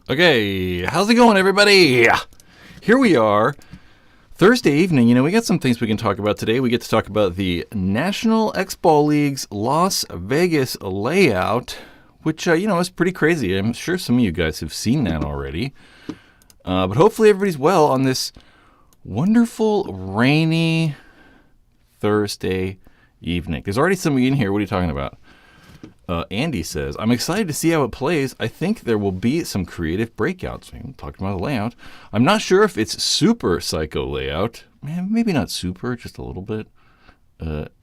Okay, how's it going, everybody? Here we are, Thursday evening. We got some things we can talk about today. We get to talk about the National X-Ball League's Las Vegas layout, which, is pretty crazy. I'm sure some of you guys have seen that already. But hopefully everybody's well on this wonderful, rainy Thursday evening. There's already somebody in here. What are you talking about? Andy says, I'm excited to see how it plays. I think there will be some creative breakouts. We talked about the layout. I'm not sure if it's super psycho layout. Maybe not super, just a little bit.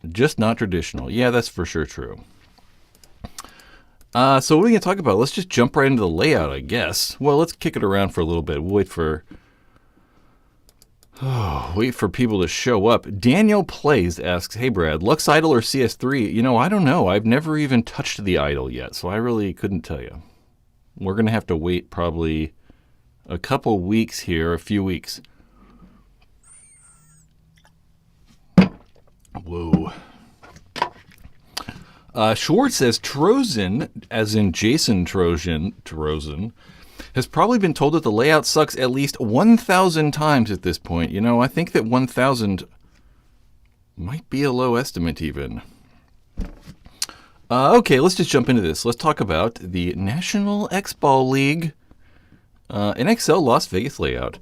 Just not traditional. Yeah, that's for sure true. So what are we going to talk about? Let's just jump right into the layout, I guess. Well, let's kick it around for a little bit. We'll wait for people to show up. Daniel Plays asks, hey, Brad, Lux Idol or CS3? I don't know. I've never even touched the Idol yet, so I really couldn't tell you. We're going to have to wait probably a couple weeks here, a few weeks. Whoa. Schwartz says Trojan, as in Jason Trojan, has probably been told that the layout sucks at least 1,000 times at this point. I think that 1,000 might be a low estimate even. Okay, let's just jump into this. Let's talk about the National X-Ball League NXL Las Vegas layout.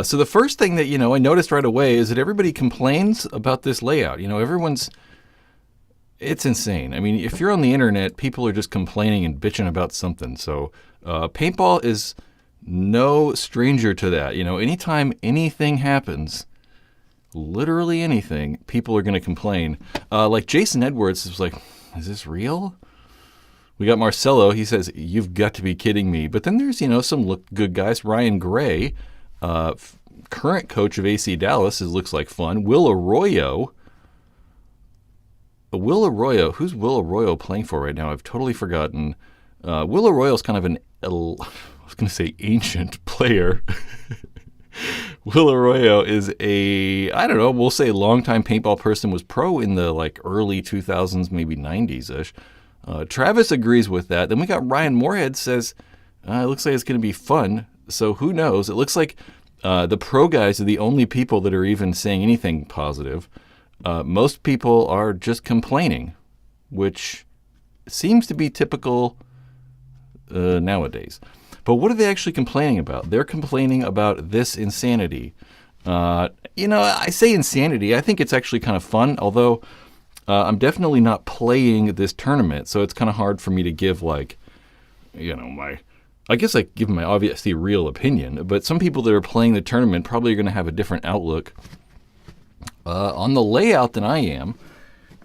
So the first thing that, I noticed right away is that everybody complains about this layout. It's insane. I mean, if you're on the internet, people are just complaining and bitching about something. So Paintball is no stranger to that. Anytime anything happens, literally anything, people are going to complain. Like Jason Edwards is like, is this real? We got Marcelo. He says, you've got to be kidding me. But then there's, some good guys. Ryan Gray, current coach of AC Dallas, looks like fun. Will Arroyo, who's Will Arroyo playing for right now? I've totally forgotten. Will Arroyo is kind of I was going to say ancient player. Will Arroyo is we'll say longtime paintball person, was pro in the early 2000s, maybe 90s-ish. Travis agrees with that. Then we got Ryan Moorhead says, it looks like it's going to be fun. So who knows? It looks like the pro guys are the only people that are even saying anything positive. Most people are just complaining, which seems to be typical nowadays. But what are they actually complaining about? They're complaining about this insanity. I say insanity. I think it's actually kind of fun, although I'm definitely not playing this tournament, so it's kind of hard for me to give I guess I give my obviously real opinion, but some people that are playing the tournament probably are going to have a different outlook on the layout than I am.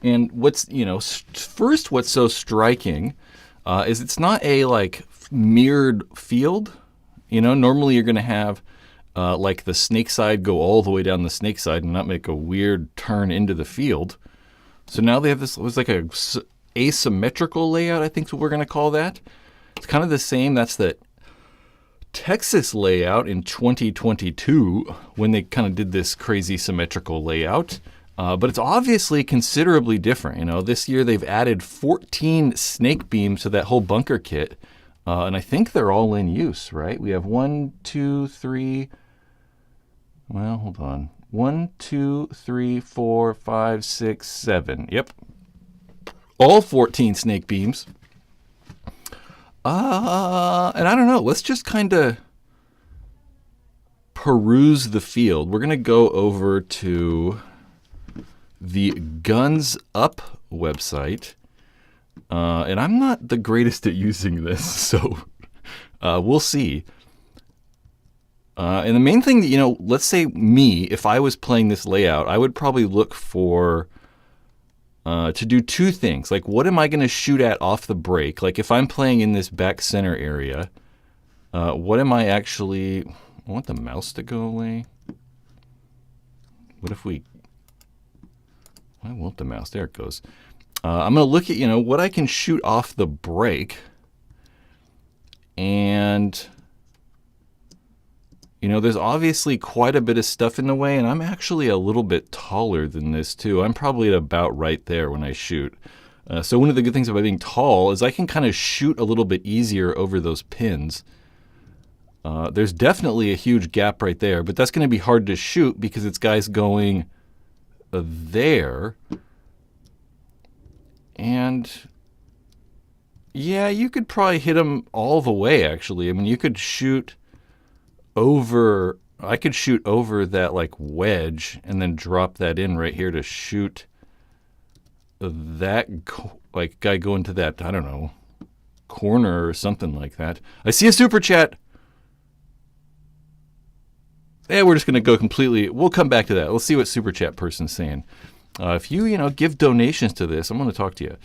And what's so striking is it's not a mirrored field. Normally you're going to have the snake side go all the way down the snake side and not make a weird turn into the field. So now they have this, it was like a asymmetrical layout, I think is what we're going to call that. It's kind of the same. That's the Texas layout in 2022 when they kind of did this crazy symmetrical layout. But it's obviously considerably different. This year they've added 14 snake beams to that whole bunker kit. And I think they're all in use, right? We have 1, 2, 3. Well, hold on. 1, 2, 3, 4, 5, 6, 7. Yep. All 14 snake beams. And I don't know. Let's just kind of peruse the field. We're going to go over to the Guns Up website. And I'm not the greatest at using this, so we'll see. And the main thing that, let's say me, if I was playing this layout, I would probably look for to do two things. What am I going to shoot at off the break? If I'm playing in this back center area, what am I actually... I want the mouse to go away. What if we... Why won't the mouse? There it goes. I'm going to look at, what I can shoot off the break. And, there's obviously quite a bit of stuff in the way, and I'm actually a little bit taller than this, too. I'm probably at about right there when I shoot. So one of the good things about being tall is I can kind of shoot a little bit easier over those pins. There's definitely a huge gap right there, but that's going to be hard to shoot because it's guys going there. And yeah, you could probably hit them all the way, actually. I mean, you could shoot over, I could shoot over that like wedge and then drop that in right here to shoot that like guy going to that, I don't know, corner or something like that. I see a super chat. Yeah, we're just going to go completely, we'll come back to that. Let's see what super chat person's saying. If you give donations to this, I'm going to talk to you.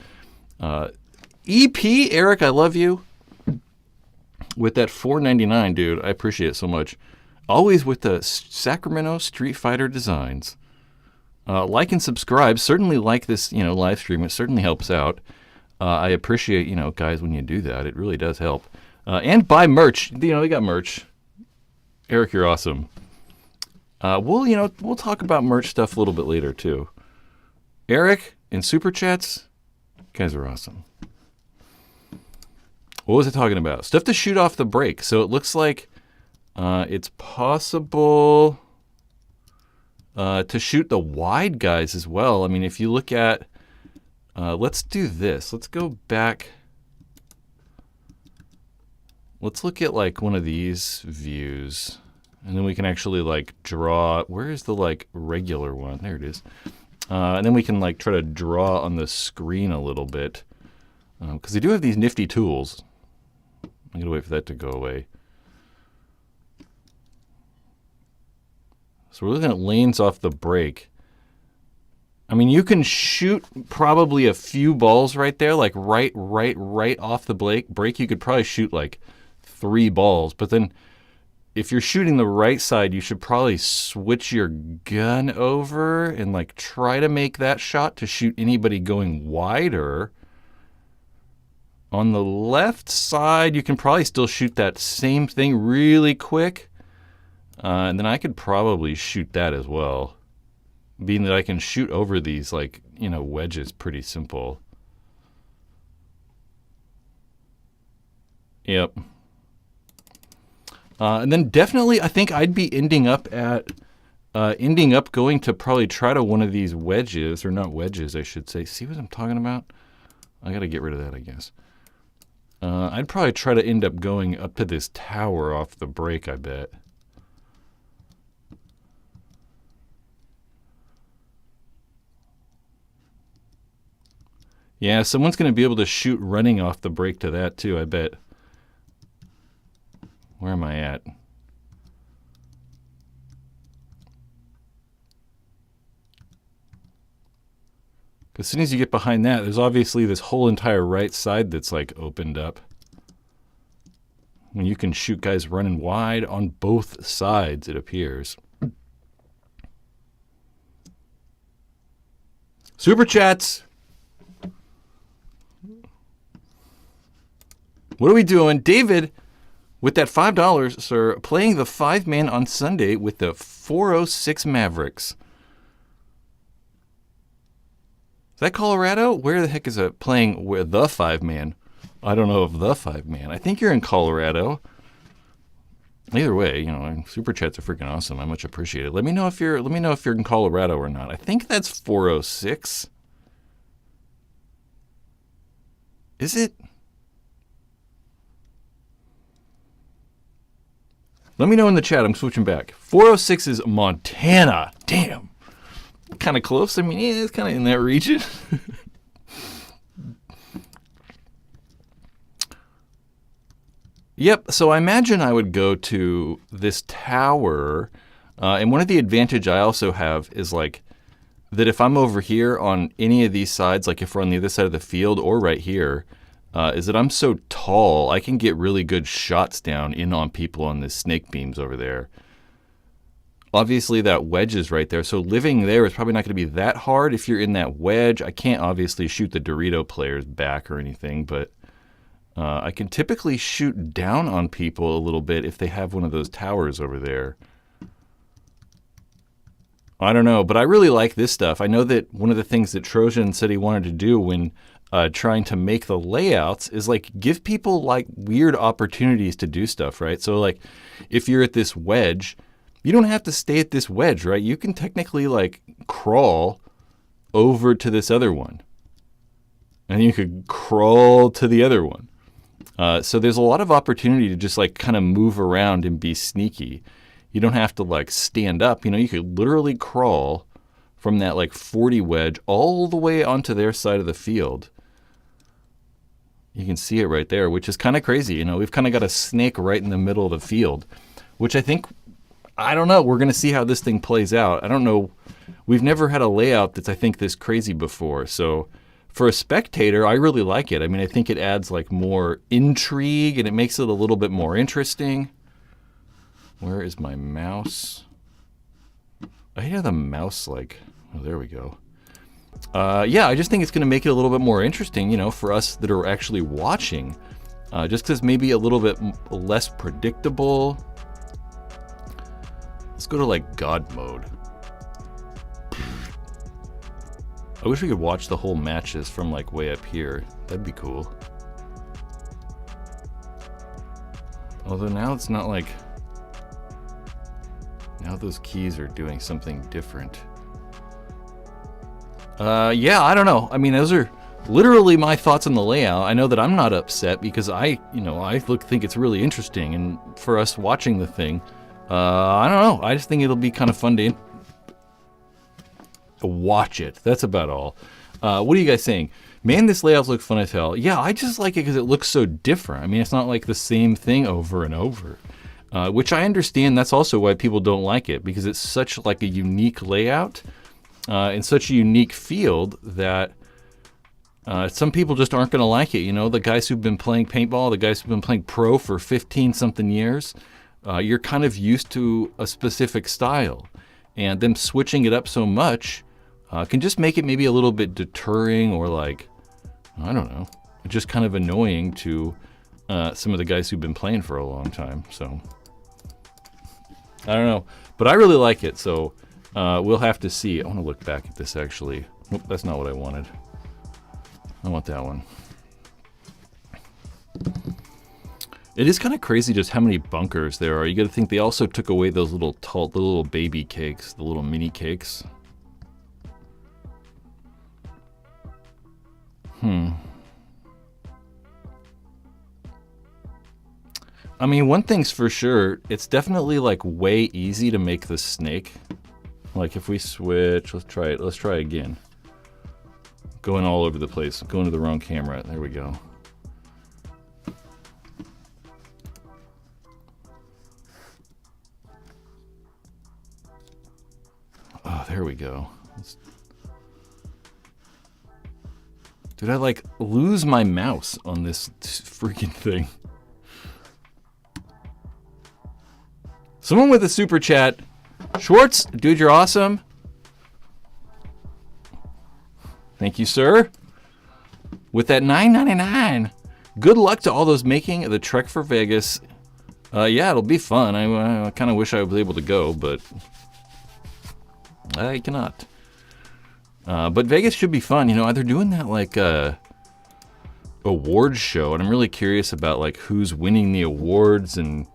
EP, Eric, I love you. With that $4.99, dude, I appreciate it so much. Always with the Sacramento Street Fighter designs. Like and subscribe. Certainly like this, live stream. It certainly helps out. I appreciate, guys, when you do that. It really does help. And buy merch. They got merch. Eric, you're awesome. We'll talk about merch stuff a little bit later too. Eric in super chats, you guys are awesome. What was I talking about? Stuff to shoot off the break. So it looks like it's possible to shoot the wide guys as well. I mean, if you look at, let's do this. Let's go back. Let's look at like one of these views. And then we can actually like draw. Where is the like regular one? There it is. And then we can like try to draw on the screen a little bit. Because they do have these nifty tools. I'm going to wait for that to go away. So we're looking at lanes off the break. I mean, you can shoot probably a few balls right there, like right off the break. You could probably shoot like 3 balls. But then if you're shooting the right side, you should probably switch your gun over and like try to make that shot to shoot anybody going wider. On the left side, you can probably still shoot that same thing really quick. And then I could probably shoot that as well. Being that I can shoot over these like, wedges pretty simple. Yep. And then definitely I think I'd be ending up going to probably try to one of these wedges, or not wedges, I should say. See what I'm talking about? I got to get rid of that, I guess. I'd probably try to end up going up to this tower off the break, I bet. Yeah, someone's going to be able to shoot running off the break to that too, I bet. Where am I at? As soon as you get behind that, there's obviously this whole entire right side that's like opened up. And you can shoot guys running wide on both sides, it appears. Super chats! What are we doing? David, with that $5, sir, playing the 5-man on Sunday with the 406 Mavericks. Is that Colorado? Where the heck is it playing with the 5-man? I don't know of the 5-man. I think you're in Colorado. Either way, super chats are freaking awesome. I much appreciate it. Let me know if you're in Colorado or not. I think that's 406. Is it? Let me know in the chat. I'm switching back. 406 is Montana. Damn. Kind of close. I mean, yeah, it's kind of in that region. Yep. So I imagine I would go to this tower. And one of the advantage I also have is like that if I'm over here on any of these sides, like if we're on the other side of the field or right here, is that I'm so tall, I can get really good shots down in on people on the snake beams over there. Obviously, that wedge is right there, so living there is probably not going to be that hard if you're in that wedge. I can't obviously shoot the Dorito players back or anything, but I can typically shoot down on people a little bit if they have one of those towers over there. I don't know, but I really like this stuff. I know that one of the things that Trojan said he wanted to do when trying to make the layouts is like give people like weird opportunities to do stuff, right? So like if you're at this wedge, you don't have to stay at this wedge, right? You can technically like crawl over to this other one. And you could crawl to the other one. So there's a lot of opportunity to just like kind of move around and be sneaky. You don't have to like stand up. You know, you could literally crawl from that like 40 wedge all the way onto their side of the field. You can see it right there, which is kind of crazy. You know, we've kind of got a snake right in the middle of the field, which I think, I don't know, we're going to see how this thing plays out. I don't know. We've never had a layout that's, I think, this crazy before. So for a spectator, I really like it. I mean, I think it adds like more intrigue and it makes it a little bit more interesting. Where is my mouse? I hear the mouse like, oh, there we go. Yeah, I just think it's going to make it a little bit more interesting, you know, for us that are actually watching. Just because maybe a little bit less predictable. Let's go to like God mode. I wish we could watch the whole matches from like way up here. That'd be cool. Although now it's not like... Now those keys are doing something different. Yeah, I don't know. I mean, those are literally my thoughts on the layout. I know that I'm not upset because I think it's really interesting. And for us watching the thing, I don't know. I just think it'll be kind of fun to watch it. That's about all. What are you guys saying? Man, this layout looks fun as hell. Yeah, I just like it because it looks so different. I mean, it's not like the same thing over and over, which I understand. That's also why people don't like it, because it's such like a unique layout in such a unique field that some people just aren't going to like it. You know, the guys who've been playing paintball, the guys who've been playing pro for 15-something years, you're kind of used to a specific style. And them switching it up so much can just make it maybe a little bit deterring or like, I don't know, just kind of annoying to some of the guys who've been playing for a long time. So, I don't know. But I really like it, so we'll have to see. I want to look back at this actually. Nope, that's not what I wanted. I want that one. It is kind of crazy just how many bunkers there are. You got to think they also took away those the little baby cakes, the little mini cakes. I mean, one thing's for sure, it's definitely like way easy to make the snake. Like if we switch, let's try it. Let's try again. Going all over the place. Going to the wrong camera. There we go. Oh, there we go. Did I like lose my mouse on this freaking thing? Someone with a super chat. Schwartz, dude, you're awesome. Thank you, sir. With that $9.99. Good luck to all those making the trek for Vegas. Yeah, it'll be fun. I kind of wish I was able to go, but I cannot. But Vegas should be fun. You know, they're doing that like awards show, and I'm really curious about like who's winning the awards and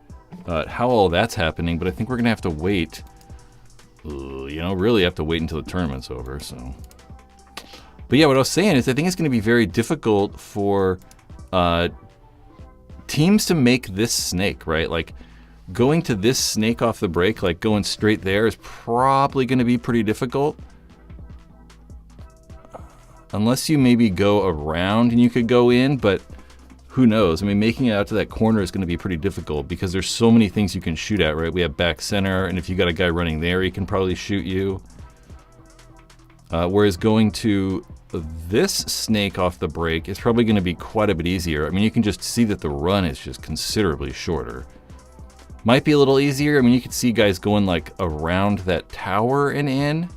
how all that's happening. But I think we're gonna have to wait. You know, really have to wait until the tournament's over. So, but yeah, what I was saying is I think it's gonna be very difficult for teams to make this snake, right? Like going to this snake off the break, like going straight there is probably gonna be pretty difficult. Unless you maybe go around and you could go in, but who knows? I mean, making it out to that corner is going to be pretty difficult because there's so many things you can shoot at, right? We have back center, and if you got a guy running there, he can probably shoot you. Whereas going to this snake off the break is probably going to be quite a bit easier. I mean, you can just see that the run is just considerably shorter. Might be a little easier. I mean, you could see guys going like around that tower and in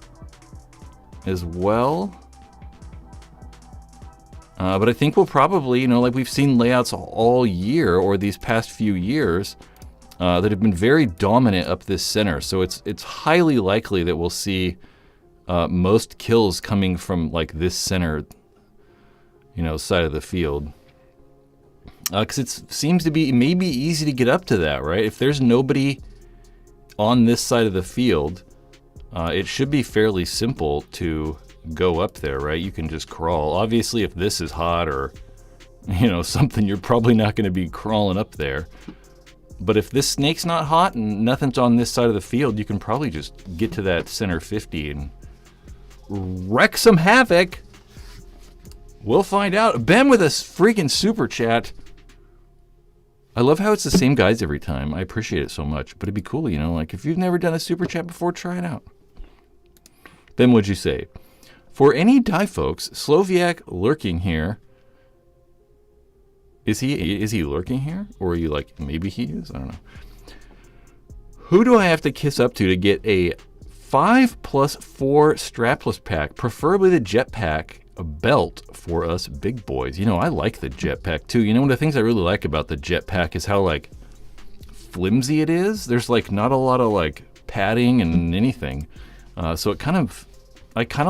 as well. But I think we'll probably, you know, like we've seen layouts all year or these past few years that have been very dominant up this center. So it's highly likely that we'll see most kills coming from like this center side of the field. Because it seems to be maybe easy to get up to that, right? If there's nobody on this side of the field, it should be fairly simple to go up there, right? You can just crawl. Obviously, if this is hot or, something, you're probably not going to be crawling up there. But if this snake's not hot and nothing's on this side of the field, you can probably just get to that center 50 and wreak some havoc. We'll find out. Ben with a freaking super chat. I love how it's the same guys every time. I appreciate it so much. But it'd be cool, like if you've never done a super chat before, try it out. Ben, what'd you say? For any die folks, Sloviak lurking here. Is he lurking here? Or are you like, maybe he is? I don't know. Who do I have to kiss up to get a 5+4 strapless pack? Preferably the jetpack belt for us big boys. I like the jetpack too. One of the things I really like about the jetpack is how like flimsy it is. There's like not a lot of like padding and anything. So I kind of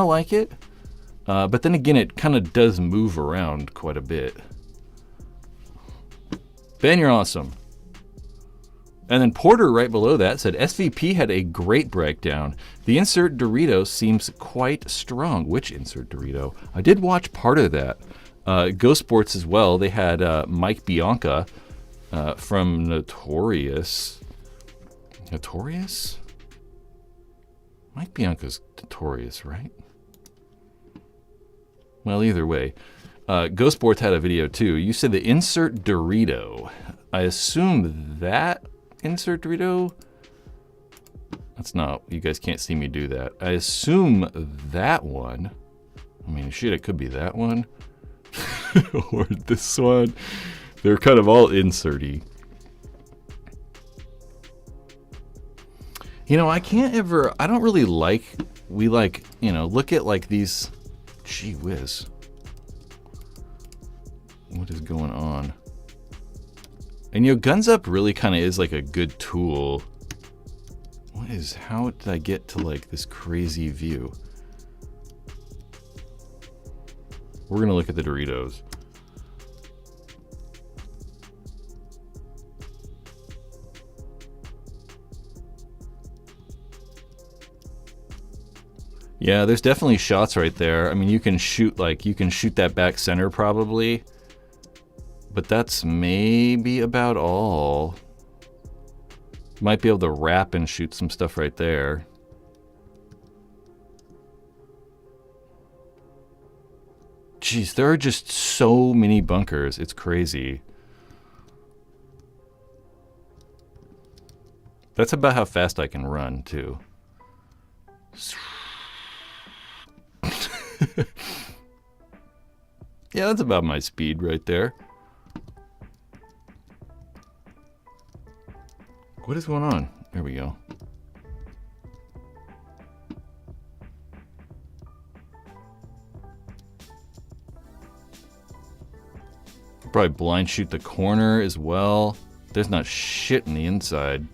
like it. But then again, it kind of does move around quite a bit. Ben, you're awesome. And then Porter right below that said, SVP had a great breakdown. The insert Dorito seems quite strong. Which insert Dorito? I did watch part of that. Ghost Sports as well. They had Mike Bianca from Notorious. Notorious? Mike Bianca's Notorious, right? Well, either way. Ghost Sports had a video too. You said the insert Dorito. I assume that insert Dorito? That's not, you guys can't see me do that. I assume that one. I mean, shit, it could be that one. Or this one. They're kind of all inserty. I don't really like, look at like these, gee whiz. What is going on? And Guns Up really kind of is like a good tool. How did I get to like this crazy view? We're gonna look at the Doritos. Yeah, there's definitely shots right there. I mean, you can shoot that back center probably. But that's maybe about all. Might be able to wrap and shoot some stuff right there. Jeez, there are just so many bunkers. It's crazy. That's about how fast I can run, too. Yeah, that's about my speed right there. What is going on? There we go. Probably blind shoot the corner as well. There's not shit in the inside.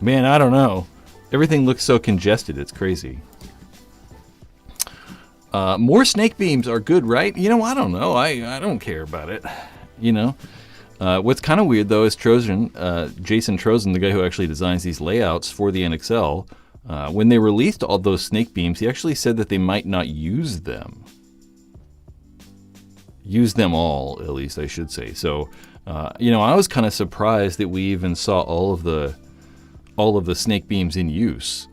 Man, I don't know. Everything looks so congested, it's crazy. More snake beams are good, right? I don't know. I don't care about it. What's kind of weird, though, is Jason Trozen, the guy who actually designs these layouts for the NXL, when they released all those snake beams, he actually said that they might not use them. Use them all, at least, I should say. So, I was kind of surprised that we even saw all of the snake beams in use.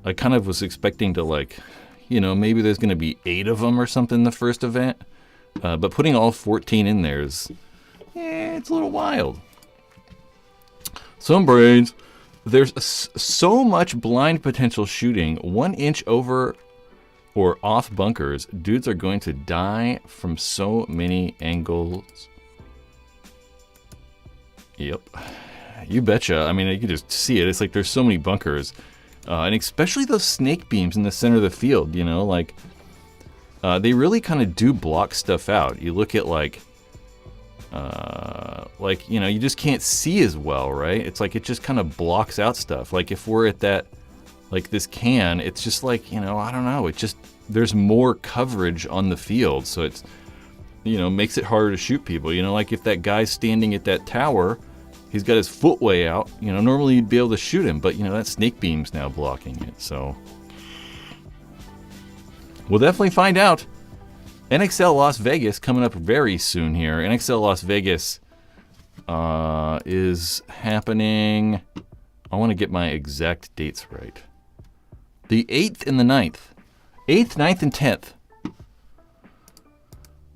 I kind of was expecting to, maybe there's going to be 8 of them or something in the first event. But putting all 14 in there is... it's a little wild. Some brains. There's so much blind potential shooting. 1 inch over or off bunkers. Dudes are going to die from so many angles. Yep. You betcha. I mean, you can just see it. It's like there's so many bunkers. And especially those snake beams in the center of the field, they really kind of do block stuff out. You look at you just can't see as well, right? It's like it just kind of blocks out stuff. Like if we're at that, like this can, it's just like, I don't know, it just there's more coverage on the field, so it's, you know, makes it harder to shoot people. You know, like if that guy's standing at that tower, he's got his foot way out, you know, normally you'd be able to shoot him, but, you know, that snake beam's now blocking it, so. We'll definitely find out. NXL Las Vegas coming up very soon here. NXL Las Vegas is happening, I want to get my exact dates right. The 8th and the 9th. 8th, 9th, and 10th.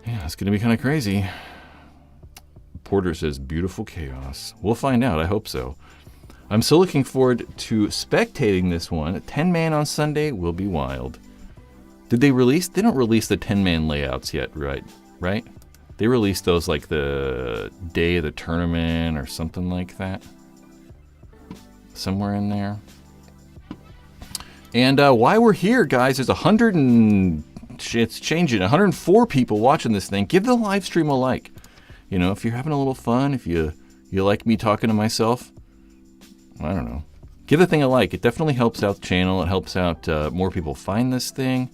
Yeah, it's going to be kind of crazy. Porter says, beautiful chaos. We'll find out. I hope so. I'm still looking forward to spectating this one. 10-man on Sunday will be wild. Did they release? They don't release the 10-man layouts yet, right? Right? They released those like the day of the tournament or something like that. Somewhere in there. And while we're here, guys, there's 100 and... It's changing. 104 people watching this thing. Give the live stream a like. You know, if you're having a little fun, if you like me talking to myself, I don't know. Give the thing a like. It definitely helps out the channel. It helps out more people find this thing.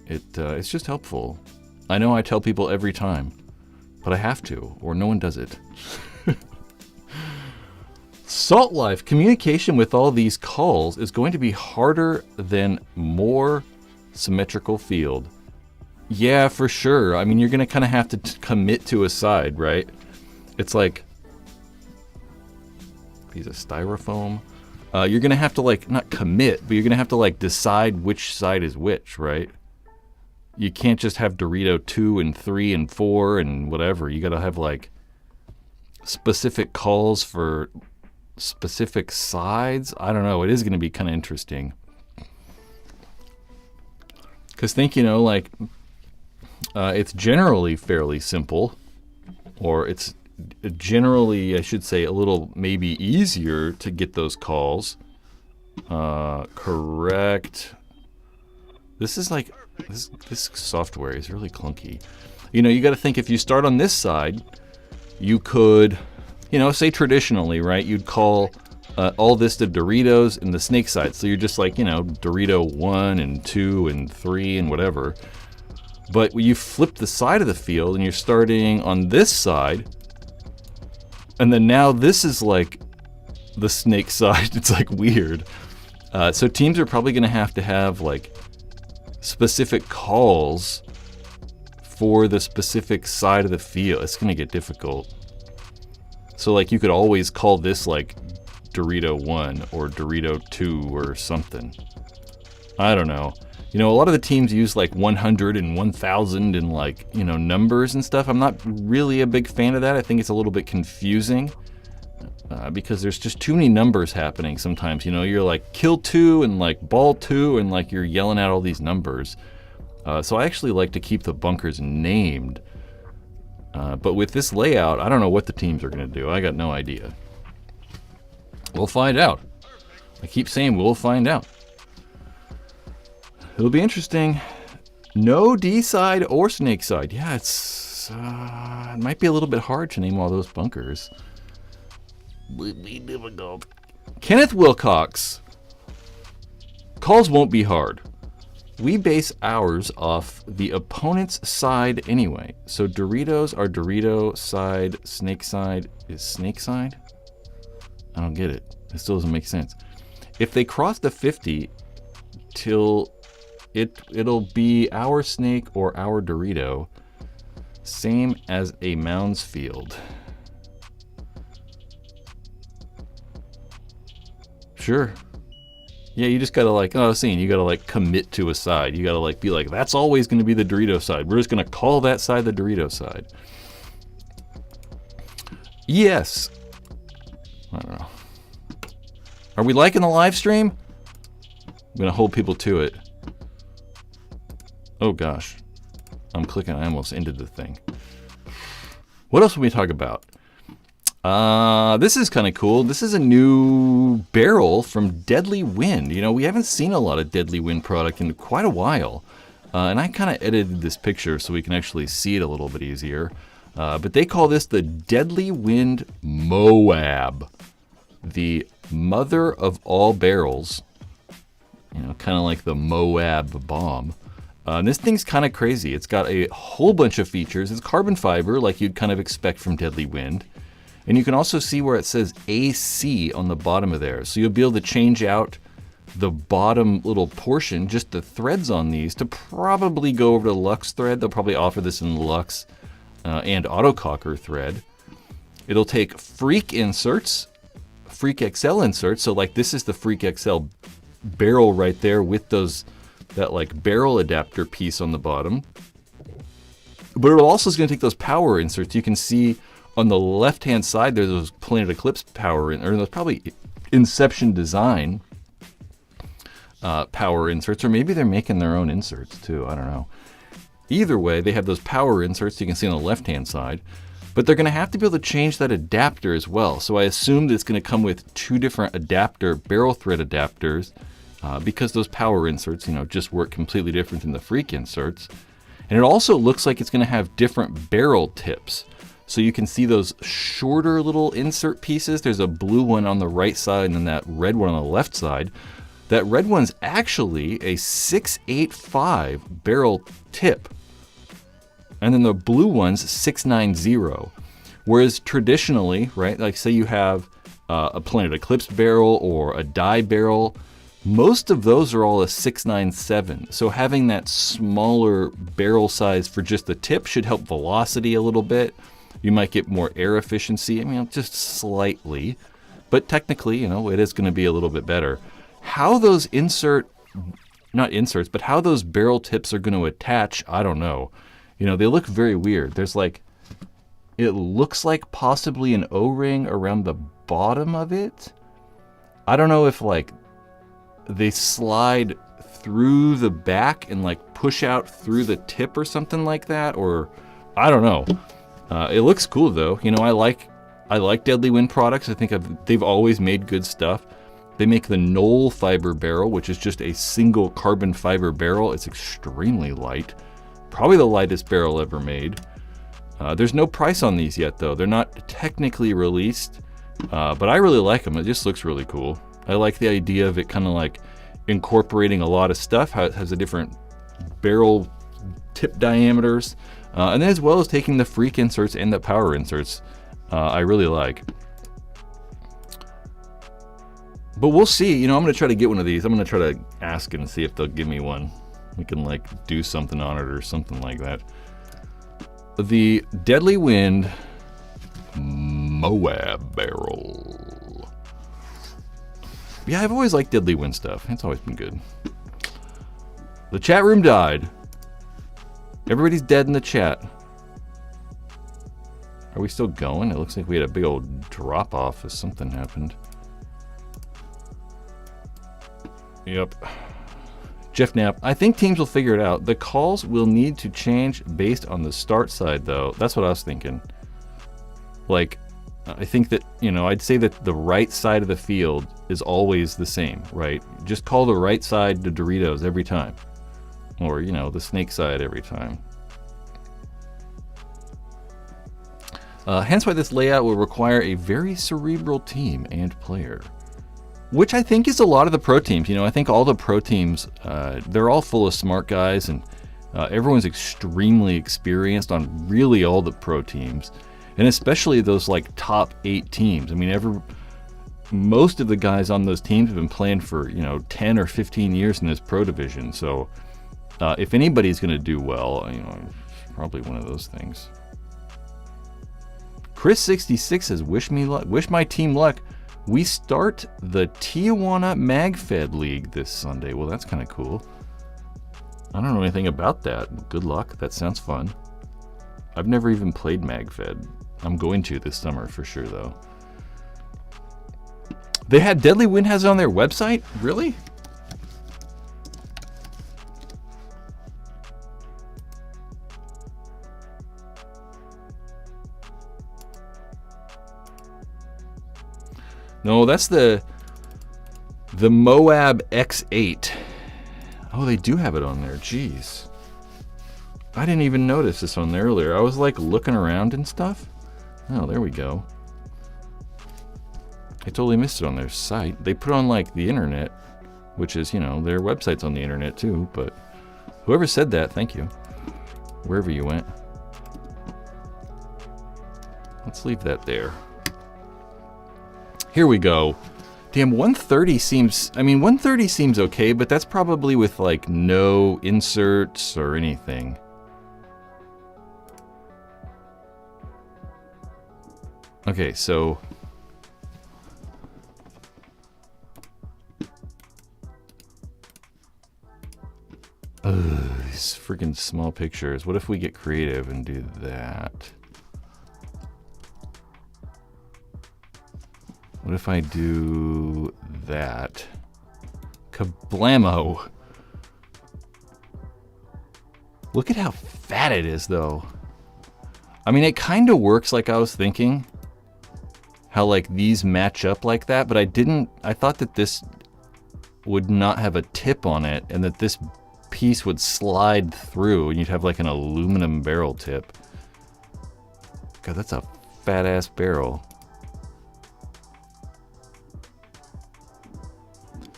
It's just helpful. I know I tell people every time, but I have to, or no one does it. Salt Life, communication with all these calls is going to be harder than more symmetrical field. Yeah, for sure. I mean, you're going to kind of have to commit to a side, right? It's like piece of styrofoam. You're going to have to, like, not commit, but you're going to have to, like, decide which side is which, right? You can't just have Dorito 2 and 3 and 4 and whatever. You got to have, like, specific calls for specific sides. I don't know. It is going to be kind of interesting. Because think, you know, like, it's generally fairly simple, or it's generally, I should say, a little maybe easier to get those calls. Correct. This is like, this software is really clunky. You know, you got to think if you start on this side, you could, you know, say traditionally, right? You'd call all this the Doritos and the snake side. So you're just like, you know, Dorito 1 and 2 and 3 and whatever. But you flip the side of the field and you're starting on this side. And then now this is like the snake side. It's like weird. So teams are probably going to have like specific calls for the specific side of the field. It's going to get difficult. So like you could always call this like Dorito 1 or Dorito 2 or something. I don't know. You know, a lot of the teams use like 100 and 1000 and like, you know, numbers and stuff. I'm not really a big fan of that. I think it's a little bit confusing because there's just too many numbers happening sometimes. You know, you're like kill 2 and like ball 2 and like you're yelling out all these numbers. So I actually like to keep the bunkers named. But with this layout, I don't know what the teams are going to do. I got no idea. We'll find out. I keep saying we'll find out. It'll be interesting. No D side or snake side. Yeah, it might be a little bit hard to name all those bunkers. Kenneth Wilcox. Calls won't be hard. We base ours off the opponent's side anyway. So Doritos are Dorito side, snake side is snake side? I don't get it. It still doesn't make sense. If they cross the 50 till it'll be our snake or our Dorito, same as a Mounds field. Sure. Yeah, you just gotta like, oh, I was saying, you gotta like commit to a side. You gotta like be like, that's always gonna be the Dorito side. We're just gonna call that side the Dorito side. Yes. I don't know. Are we liking the live stream? I'm gonna hold people to it. Oh gosh. I'm clicking, I almost ended the thing. What else will we talk about? This is kind of cool. This is a new barrel from Deadlywind. You know, we haven't seen a lot of Deadlywind product in quite a while. And I kind of edited this picture so we can actually see it a little bit easier. But they call this the Deadlywind Moab. The mother of all barrels. You know, kind of like the Moab bomb. And this thing's kind of crazy. It's got a whole bunch of features. It's carbon fiber, like you'd kind of expect from Deadlywind. And you can also see where it says AC on the bottom of there. So you'll be able to change out the bottom little portion, just the threads on these, to probably go over to Lux thread. They'll probably offer this in Lux and autococker thread. It'll take Freak inserts, Freak XL inserts. So like this is the Freak XL barrel right there with that like barrel adapter piece on the bottom. But it also is going to take those power inserts. You can see on the left-hand side there's those Planet Eclipse power, or those probably Inception Design power inserts, or maybe they're making their own inserts too. I don't know. Either way, they have those power inserts you can see on the left-hand side, but they're going to have to be able to change that adapter as well. So I assume that it's going to come with 2 different barrel thread adapters, because those power inserts, just work completely different than the Freak inserts. And it also looks like it's going to have different barrel tips. So you can see those shorter little insert pieces. There's a blue one on the right side and then that red one on the left side. That red one's actually a 685 barrel tip. And then the blue one's 690. Whereas traditionally, right, like say you have a Planet Eclipse barrel or a die barrel, most of those are all a 697. So having that smaller barrel size for just the tip should help velocity a little bit. You might get more air efficiency. I mean, just slightly. But technically, it is going to be a little bit better. How those how those barrel tips are going to attach, I don't know. They look very weird. There's it looks like possibly an O-ring around the bottom of it. I don't know if they slide through the back and push out through the tip or something like that, or I don't know. It looks cool though. I like Deadlywind products. I think they've always made good stuff. They make the Knoll fiber barrel, which is just a single carbon fiber barrel. It's extremely light, probably the lightest barrel ever made. There's no price on these yet though. They're not technically released, but I really like them. It just looks really cool. I like the idea of it kind of incorporating a lot of stuff, how it has a different barrel tip diameters, and then as well as taking the Freak inserts and the power inserts. I really like. But we'll see. I'm going to try to get one of these. I'm going to try to ask and see if they'll give me one. We can do something on it or something like that. The Deadlywind Moab barrel. Yeah, I've always liked Deadlywind stuff. It's always been good. The chat room died. Everybody's dead in the chat. Are we still going? It looks like we had a big old drop off as something happened. Yep. Jeff Knapp, I think teams will figure it out. The calls will need to change based on the start side, though. That's what I was thinking. I think that, I'd say that the right side of the field is always the same, right? Just call the right side the Doritos every time. Or, the snake side every time. Hence why this layout will require a very cerebral team and player. Which I think is a lot of the pro teams. I think all the pro teams, they're all full of smart guys, and everyone's extremely experienced on really all the pro teams. And especially those top 8 teams. I mean, most of the guys on those teams have been playing for 10 or 15 years in this pro division. So if anybody's going to do well, it's probably one of those things. Chris66 says, "Wish me luck. Wish my team luck. We start the Tijuana MagFed League this Sunday." Well, that's kind of cool. I don't know anything about that. Good luck. That sounds fun. I've never even played MagFed. I'm going to this summer for sure, though. They had Deadlywind has it on their website? Really? No, that's the Moab X8. Oh, they do have it on there. Jeez. I didn't even notice this on there earlier. I was looking around and stuff. Oh, there we go. I totally missed it on their site. They put it on the internet, which is, their website's on the internet too, but Whoever said that, thank you. Wherever you went. Let's leave that there. Here we go. Damn, 130 seems... I mean, 130 seems okay, but that's probably with, like, no inserts or anything. Okay, so... These freaking small pictures. What if we get creative and do that? What if I do that? Kablamo! Look at how fat it is, though. I mean, it kind of works like I was thinking. How, like, these match up like that, but I thought that this would not have a tip on it, and that this piece would slide through, and you'd have, like, an aluminum barrel tip. God, that's a fat-ass barrel.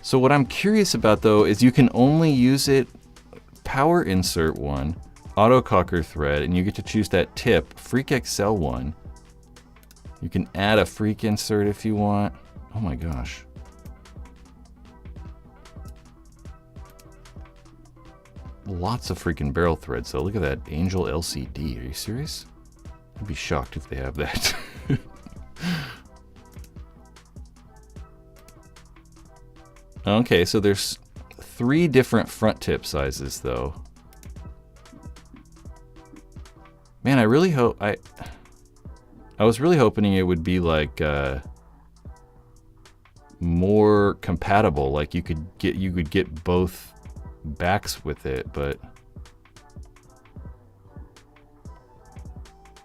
So what I'm curious about, though, is you can only use it power insert one, auto cocker thread, and you get to choose that tip, Freak XL one. You can add a freak insert if you want. Oh my gosh. Lots of freaking barrel threads, though. Look at that Angel LCD. Are you serious? I'd be shocked if they have that. Okay, so there's 3 different front tip sizes, though. Man, I really hope I was really hoping it would be like more compatible, like you could get both backs with it, but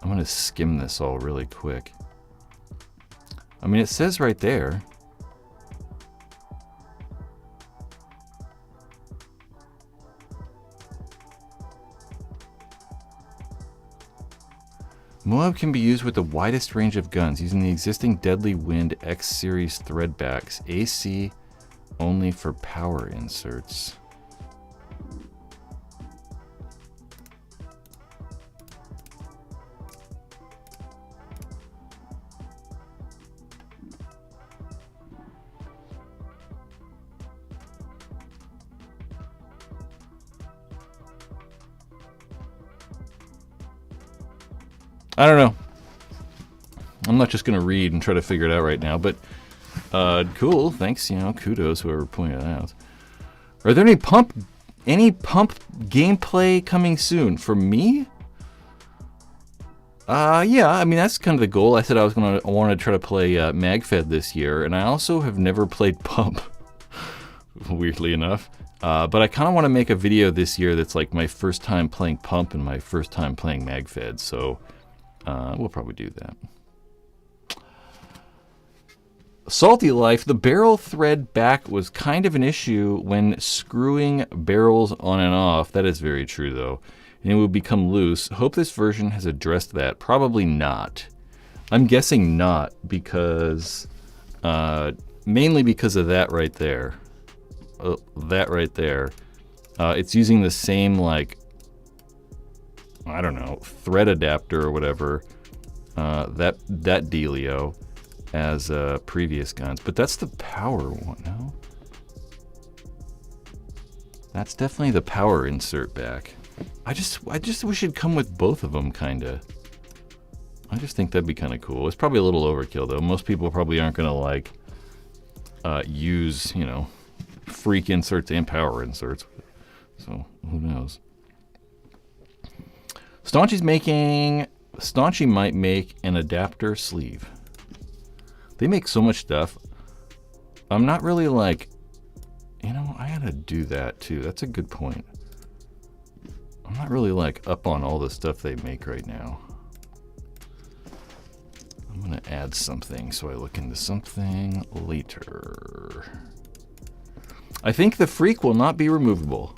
I'm gonna skim this all really quick. I mean, it says right there. Moab can be used with the widest range of guns using the existing Deadlywind X series thread backs. AC only for power inserts. I don't know. I'm not just going to read and try to figure it out right now, but cool. Thanks, kudos whoever pointed it out. Are there any pump gameplay coming soon for me? Yeah, I mean that's kind of the goal. I said I wanted to try to play MagFed this year, and I also have never played Pump. Weirdly enough. But I kind of want to make a video this year that's like my first time playing Pump and my first time playing MagFed, so we'll probably do that. Salty Life, the barrel thread back was kind of an issue when screwing barrels on and off. That is very true, though. And it will become loose. Hope this version has addressed that. Probably not. I'm guessing not, because mainly because of that right there. That right there. It's using the same, like, I don't know, thread adapter or whatever, that dealio as previous guns. But that's the power one, no? That's definitely the power insert back. I just wish it'd come with both of them, kinda. I just think that'd be kind of cool. It's probably a little overkill, though. Most people probably aren't gonna like use, freak inserts and power inserts. So who knows? Staunchy might make an adapter sleeve. They make so much stuff. I'm not really like, I gotta do that too. That's a good point. I'm not really like up on all the stuff they make right now. I'm gonna add something so I look into something later. I think the freak will not be removable.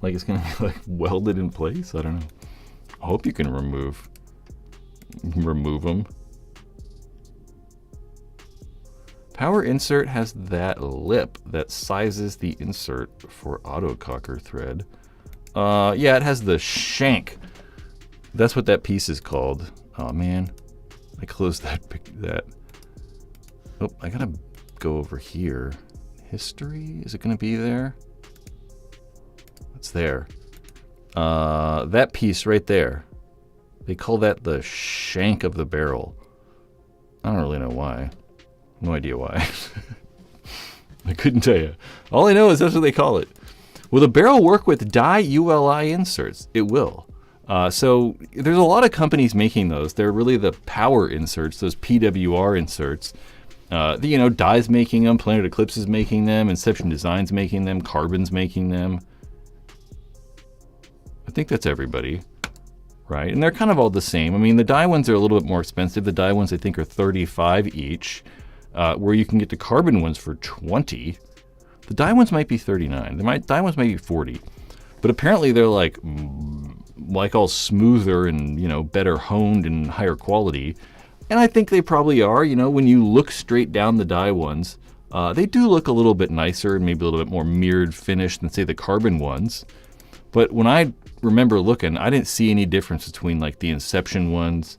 Like it's gonna be like welded in place. I don't know. I hope you can remove them. Power insert has that lip that sizes the insert for auto cocker thread. Yeah, it has the shank. That's what that piece is called. Oh man, I closed that. Oh, I gotta go over here. History, is it gonna be there? It's there. That piece right there. They call that the shank of the barrel. I don't really know why. No idea why. I couldn't tell you. All I know is that's what they call it. Will the barrel work with die ULI inserts? It will. So there's a lot of companies making those. They're really the power inserts, those PWR inserts. Dye's making them, Planet Eclipse is making them, Inception Design's making them, Carbon's making them. I think that's everybody, right? And they're kind of all the same. I mean, the dye ones are a little bit more expensive. The dye ones, I think, are $35 each, where you can get the carbon ones for $20. The dye ones might be $39. The dye ones might be $40. But apparently they're like all smoother and, better honed and higher quality. And I think they probably are. When you look straight down the dye ones, they do look a little bit nicer and maybe a little bit more mirrored finish than, say, the carbon ones. But when I remember looking, I didn't see any difference between like the Inception ones,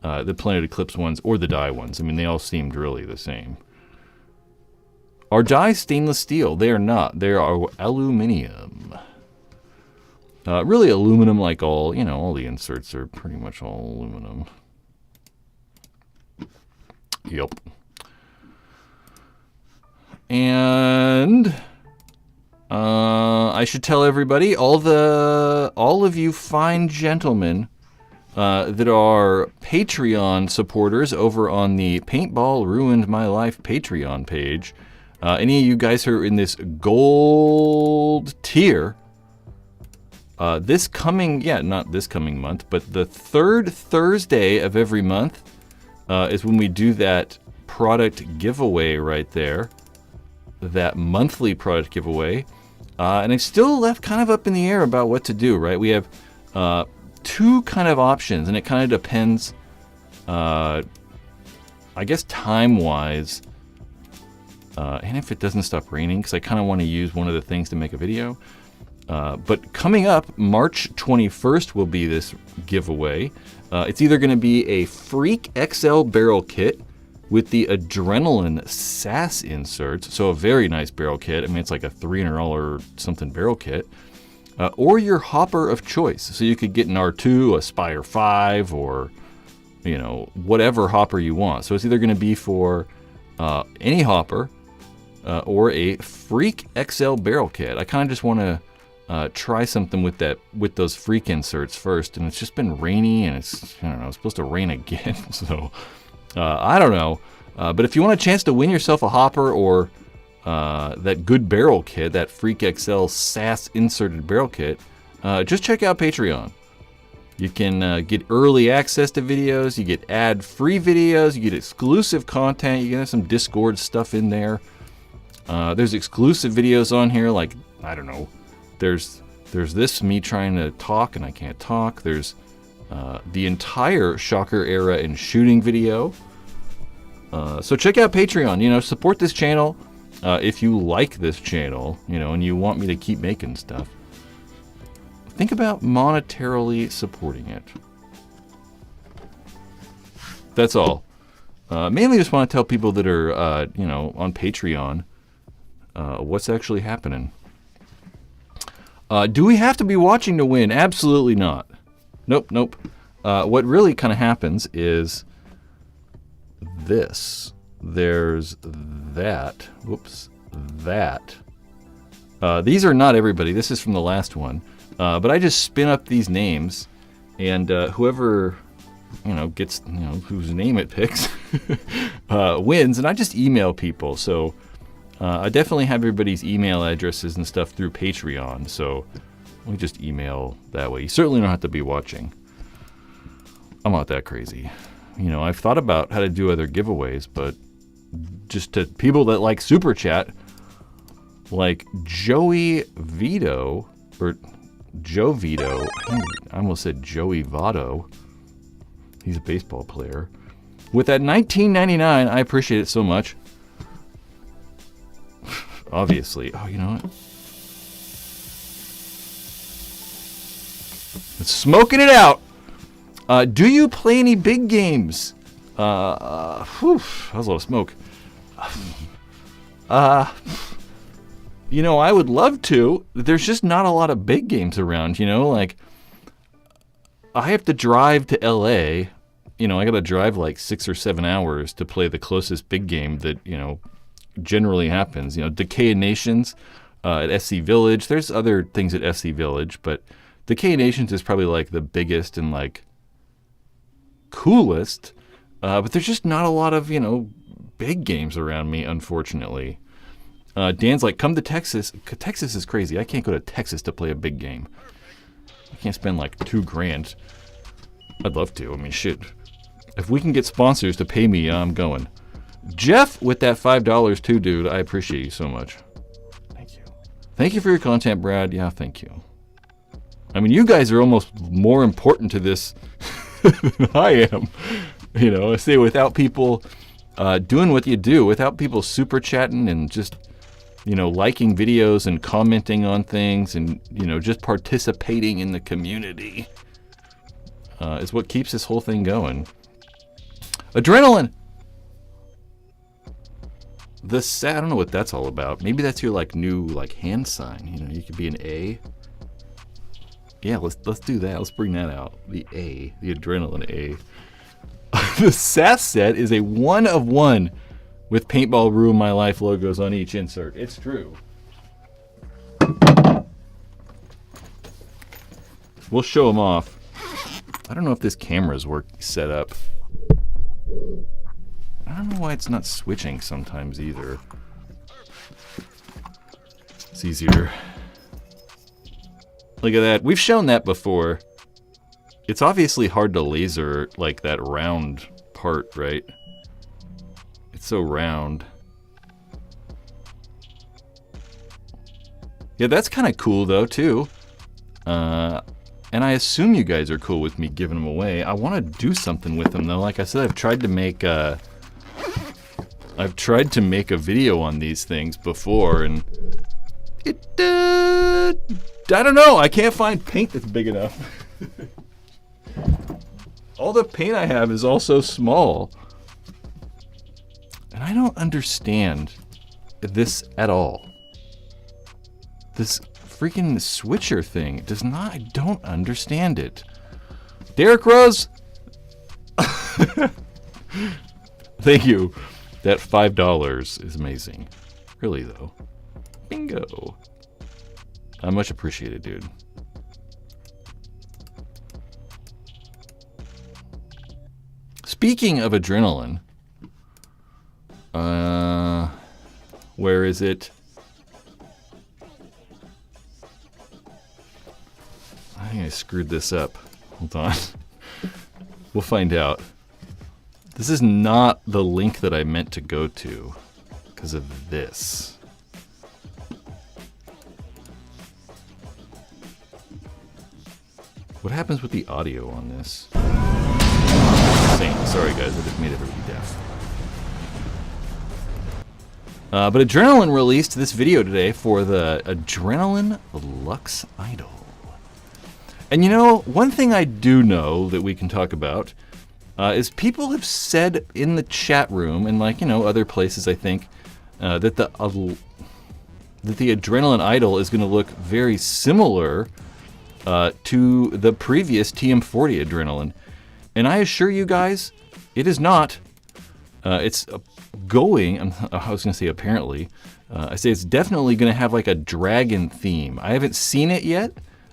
the Planet Eclipse ones, or the dye ones. I mean, they all seemed really the same. Are dyes stainless steel? They are not. They are aluminum. Really aluminum, like all the inserts are pretty much all aluminum. Yep. And I should tell everybody, all of you fine gentlemen that are Patreon supporters over on the Paintball Ruined My Life Patreon page, any of you guys who are in this gold tier, not this coming month, but the third Thursday of every month is when we do that product giveaway right there, that monthly product giveaway. And it's still left kind of up in the air about what to do, right? We have two kind of options, and it kind of depends, I guess, time-wise, and if it doesn't stop raining, because I kind of want to use one of the things to make a video. But coming up, March 21st will be this giveaway. It's either going to be a Freak XL barrel kit with the Adrenaline SAS inserts, so a very nice barrel kit. I mean, it's like a $300 something barrel kit. Or your hopper of choice. So you could get an R2, a Spire 5, or, whatever hopper you want. So it's either going to be for any hopper or a Freak XL barrel kit. I kind of just want to try something with those Freak inserts first, and it's just been rainy, and it's supposed to rain again, so I don't know. But if you want a chance to win yourself a hopper or that good barrel kit, that Freak XL SAS inserted barrel kit, just check out Patreon. You can get early access to videos, you get ad-free videos, you get exclusive content, you get some Discord stuff in there. There's exclusive videos on here, like, I don't know, there's this, me trying to talk and I can't talk. There's the entire Shocker era and shooting video. So check out Patreon, support this channel. If you like this channel, and you want me to keep making stuff, think about monetarily supporting it. That's all. Mainly just want to tell people that are, on Patreon, what's actually happening. Do we have to be watching to win? Absolutely not. Nope. What really kind of happens is this. There's that. Whoops. That. These are not everybody. This is from the last one. But I just spin up these names, and whoever gets whose name it picks wins. And I just email people. So I definitely have everybody's email addresses and stuff through Patreon. So we just email that way. You certainly don't have to be watching. I'm not that crazy. I've thought about how to do other giveaways, but just to people that like Super Chat, like Joey Vito, or Joe Vito, I almost said Joey Votto. He's a baseball player. With that $19.99, I appreciate it so much. Obviously. Oh, you know what? Smoking it out. Do you play any big games? That was a lot of smoke. You know, I would love to. There's just not a lot of big games around, you know? Like, I have to drive to LA. You know, I got to drive like 6 or 7 hours to play the closest big game that, you know, generally happens. You know, Decay of Nations at SC Village. There's other things at SC Village, but Decay of Nations is probably like the biggest and like coolest. But there's just not a lot of, you know, big games around me, unfortunately. Dan's like, come to Texas. Texas is crazy. I can't go to Texas to play a big game. I can't spend like $2,000. I'd love to. I mean, shit. If we can get sponsors to pay me, I'm going. Jeff with that $5 too, dude. I appreciate you so much. Thank you. Thank you for your content, Brad. Yeah, thank you. I mean, you guys are almost more important to this than I am. You know, I say without people doing what you do, without people super chatting and just, you know, liking videos and commenting on things and, you know, just participating in the community is what keeps this whole thing going. Adrenaline! I don't know what that's all about. Maybe that's your like new like hand sign. You know, you could be an A. Yeah, let's do that. Let's bring that out. The A, the Adrenaline A. The SAS set is a 1 of 1 with Paintball Ruin My Life logos on each insert. It's true. We'll show them off. I don't know if this camera's set up. I don't know why it's not switching sometimes either. It's easier. Look at that. We've shown that before. It's obviously hard to laser like that round part, right? It's so round. Yeah, that's kind of cool though too. And I assume you guys are cool with me giving them away. I want to do something with them though. Like I said, I've tried to make a video on these things before, and it I don't know. I can't find paint that's big enough. All the paint I have is all so small. And I don't understand this at all. This freaking switcher thing I don't understand it. Derek Rose! Thank you. That $5 is amazing. Really though. Bingo. I much appreciate it, dude. Speaking of adrenaline, where is it? I think I screwed this up. Hold on. We'll find out. This is not the link that I meant to go to because of this. What happens with the audio on this? Sorry guys, I just made everybody deaf. But Adrenaline released this video today for the Adrenaline Lux Idol. And you know, one thing I do know that we can talk about is people have said in the chat room and like, you know, other places I think, that the Adrenaline Idol is going to look very similar to the previous TM40 Adrenaline. And I assure you guys, it is not. It's going, I was going to say apparently, I say it's definitely going to have like a dragon theme. I haven't seen it yet,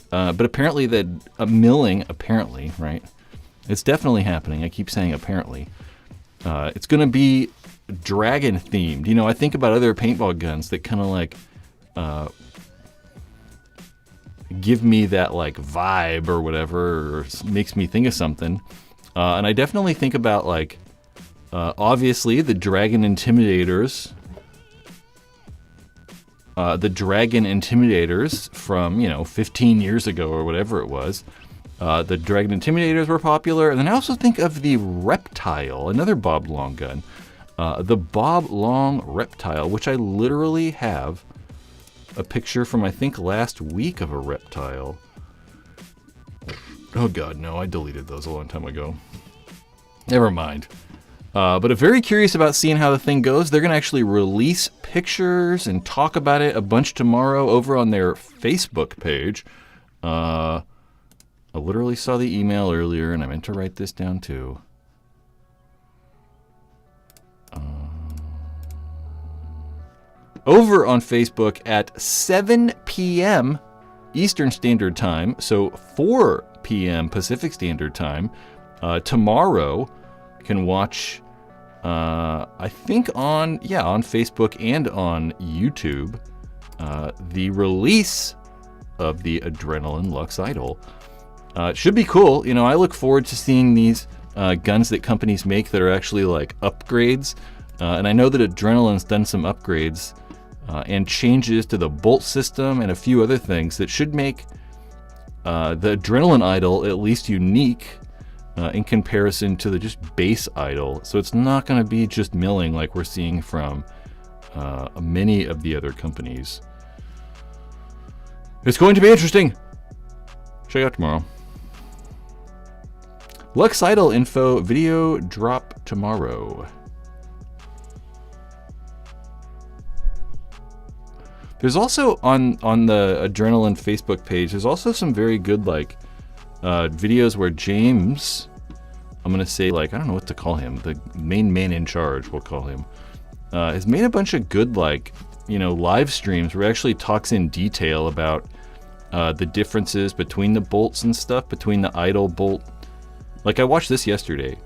but apparently milling, apparently, right? It's definitely happening. I keep saying apparently. It's going to be dragon themed. You know, I think about other paintball guns that kind of like give me that like vibe or whatever, or makes me think of something. And I definitely think about like, obviously the Dragon Intimidators. The Dragon Intimidators from, you know, 15 years ago or whatever it was. The Dragon Intimidators were popular. And then I also think of the Reptile, another Bob Long gun. The Bob Long Reptile, which I literally have a picture from I think last week of a Reptile. Oh God, no, I deleted those a long time ago. Never mind. But I'm very curious about seeing how the thing goes. They're going to actually release pictures and talk about it a bunch tomorrow over on their Facebook page. I literally saw the email earlier, and I meant to write this down too. Over on Facebook at 7 p.m. Eastern Standard Time, so 4 p.m. Pacific Standard Time, tomorrow. Can watch, I think on Facebook and on YouTube, the release of the Adrenaline Lux Idol. It should be cool. You know, I look forward to seeing these guns that companies make that are actually like upgrades. And I know that Adrenaline's done some upgrades and changes to the bolt system and a few other things that should make the Adrenaline Idol at least unique in comparison to the just base idol. So it's not going to be just milling like we're seeing from many of the other companies. It's going to be interesting. Check out tomorrow. Lux Idol info video drop tomorrow. There's also on the Adrenaline Facebook page, there's also some very good like videos where James, I'm going to say like, I don't know what to call him, the main man in charge, we'll call him, has made a bunch of good like, you know, live streams where he actually talks in detail about the differences between the bolts and stuff, between the idle bolt. Like I watched this yesterday.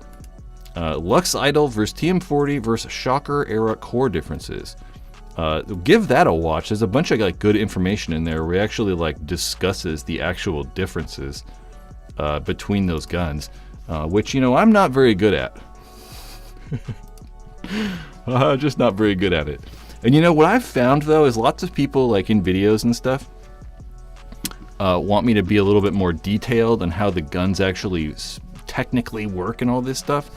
Lux Idol versus TM40 versus Shocker era core differences. Give that a watch. There's a bunch of like good information in there where he actually like discusses the actual differences between those guns, which, you know, I'm not very good at. Just not very good at it. And you know what I've found though is lots of people like in videos and stuff want me to be a little bit more detailed on how the guns actually technically work and all this stuff.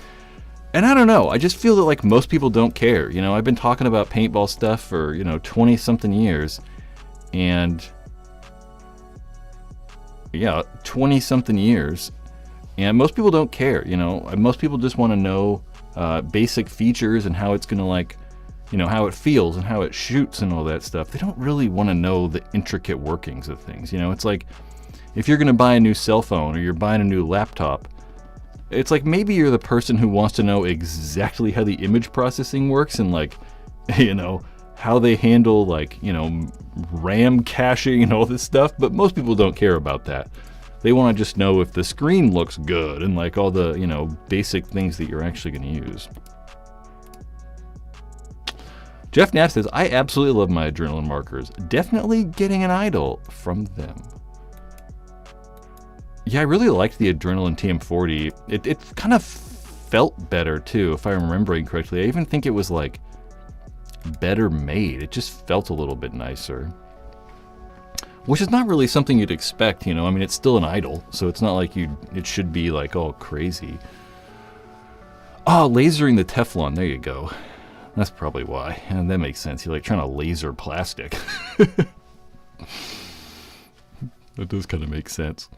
And I don't know, I just feel that like most people don't care. You know, I've been talking about paintball stuff for, you know, 20 something years, and yeah, 20 something years, and most people don't care. You know, most people just want to know basic features and how it's gonna, like, you know, how it feels and how it shoots and all that stuff. They don't really want to know the intricate workings of things. You know, it's like if you're gonna buy a new cell phone or you're buying a new laptop, it's like maybe you're the person who wants to know exactly how the image processing works and, like, you know, how they handle, like, you know, RAM caching and all this stuff, but most people don't care about that. They want to just know if the screen looks good and, like, all the, you know, basic things that you're actually going to use. Jeff Knapp says, I absolutely love my Adrenaline markers. Definitely getting an idol from them. Yeah, I really liked the Adrenaline TM40. It kind of felt better too, if I'm remembering correctly. I even think it was like better made. It just felt a little bit nicer. Which is not really something you'd expect, you know. I mean, it's still an idol, so it's not like it should be like all crazy. Oh, lasering the Teflon, there you go. That's probably why. And that makes sense. You're like trying to laser plastic. That does kind of make sense.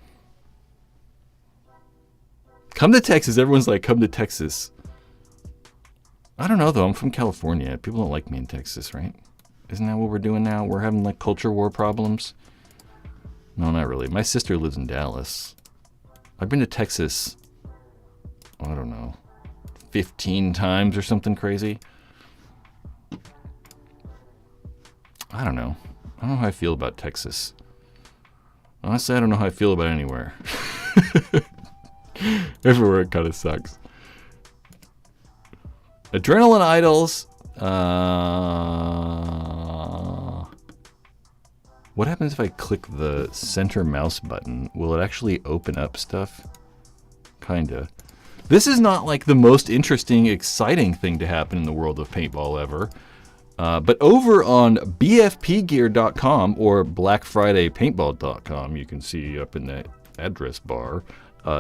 Come to Texas. Everyone's like, come to Texas. I don't know, though. I'm from California. People don't like me in Texas, right? Isn't that what we're doing now? We're having, like, culture war problems? No, not really. My sister lives in Dallas. I've been to Texas, I don't know, 15 times or something crazy. I don't know. I don't know how I feel about Texas. Honestly, I don't know how I feel about anywhere. Everywhere it kind of sucks. Adrenaline idols. What happens if I click the center mouse button? Will it actually open up stuff? Kinda. This is not like the most interesting, exciting thing to happen in the world of paintball ever. But over on bfpgear.com or blackfridaypaintball.com, you can see up in the address bar,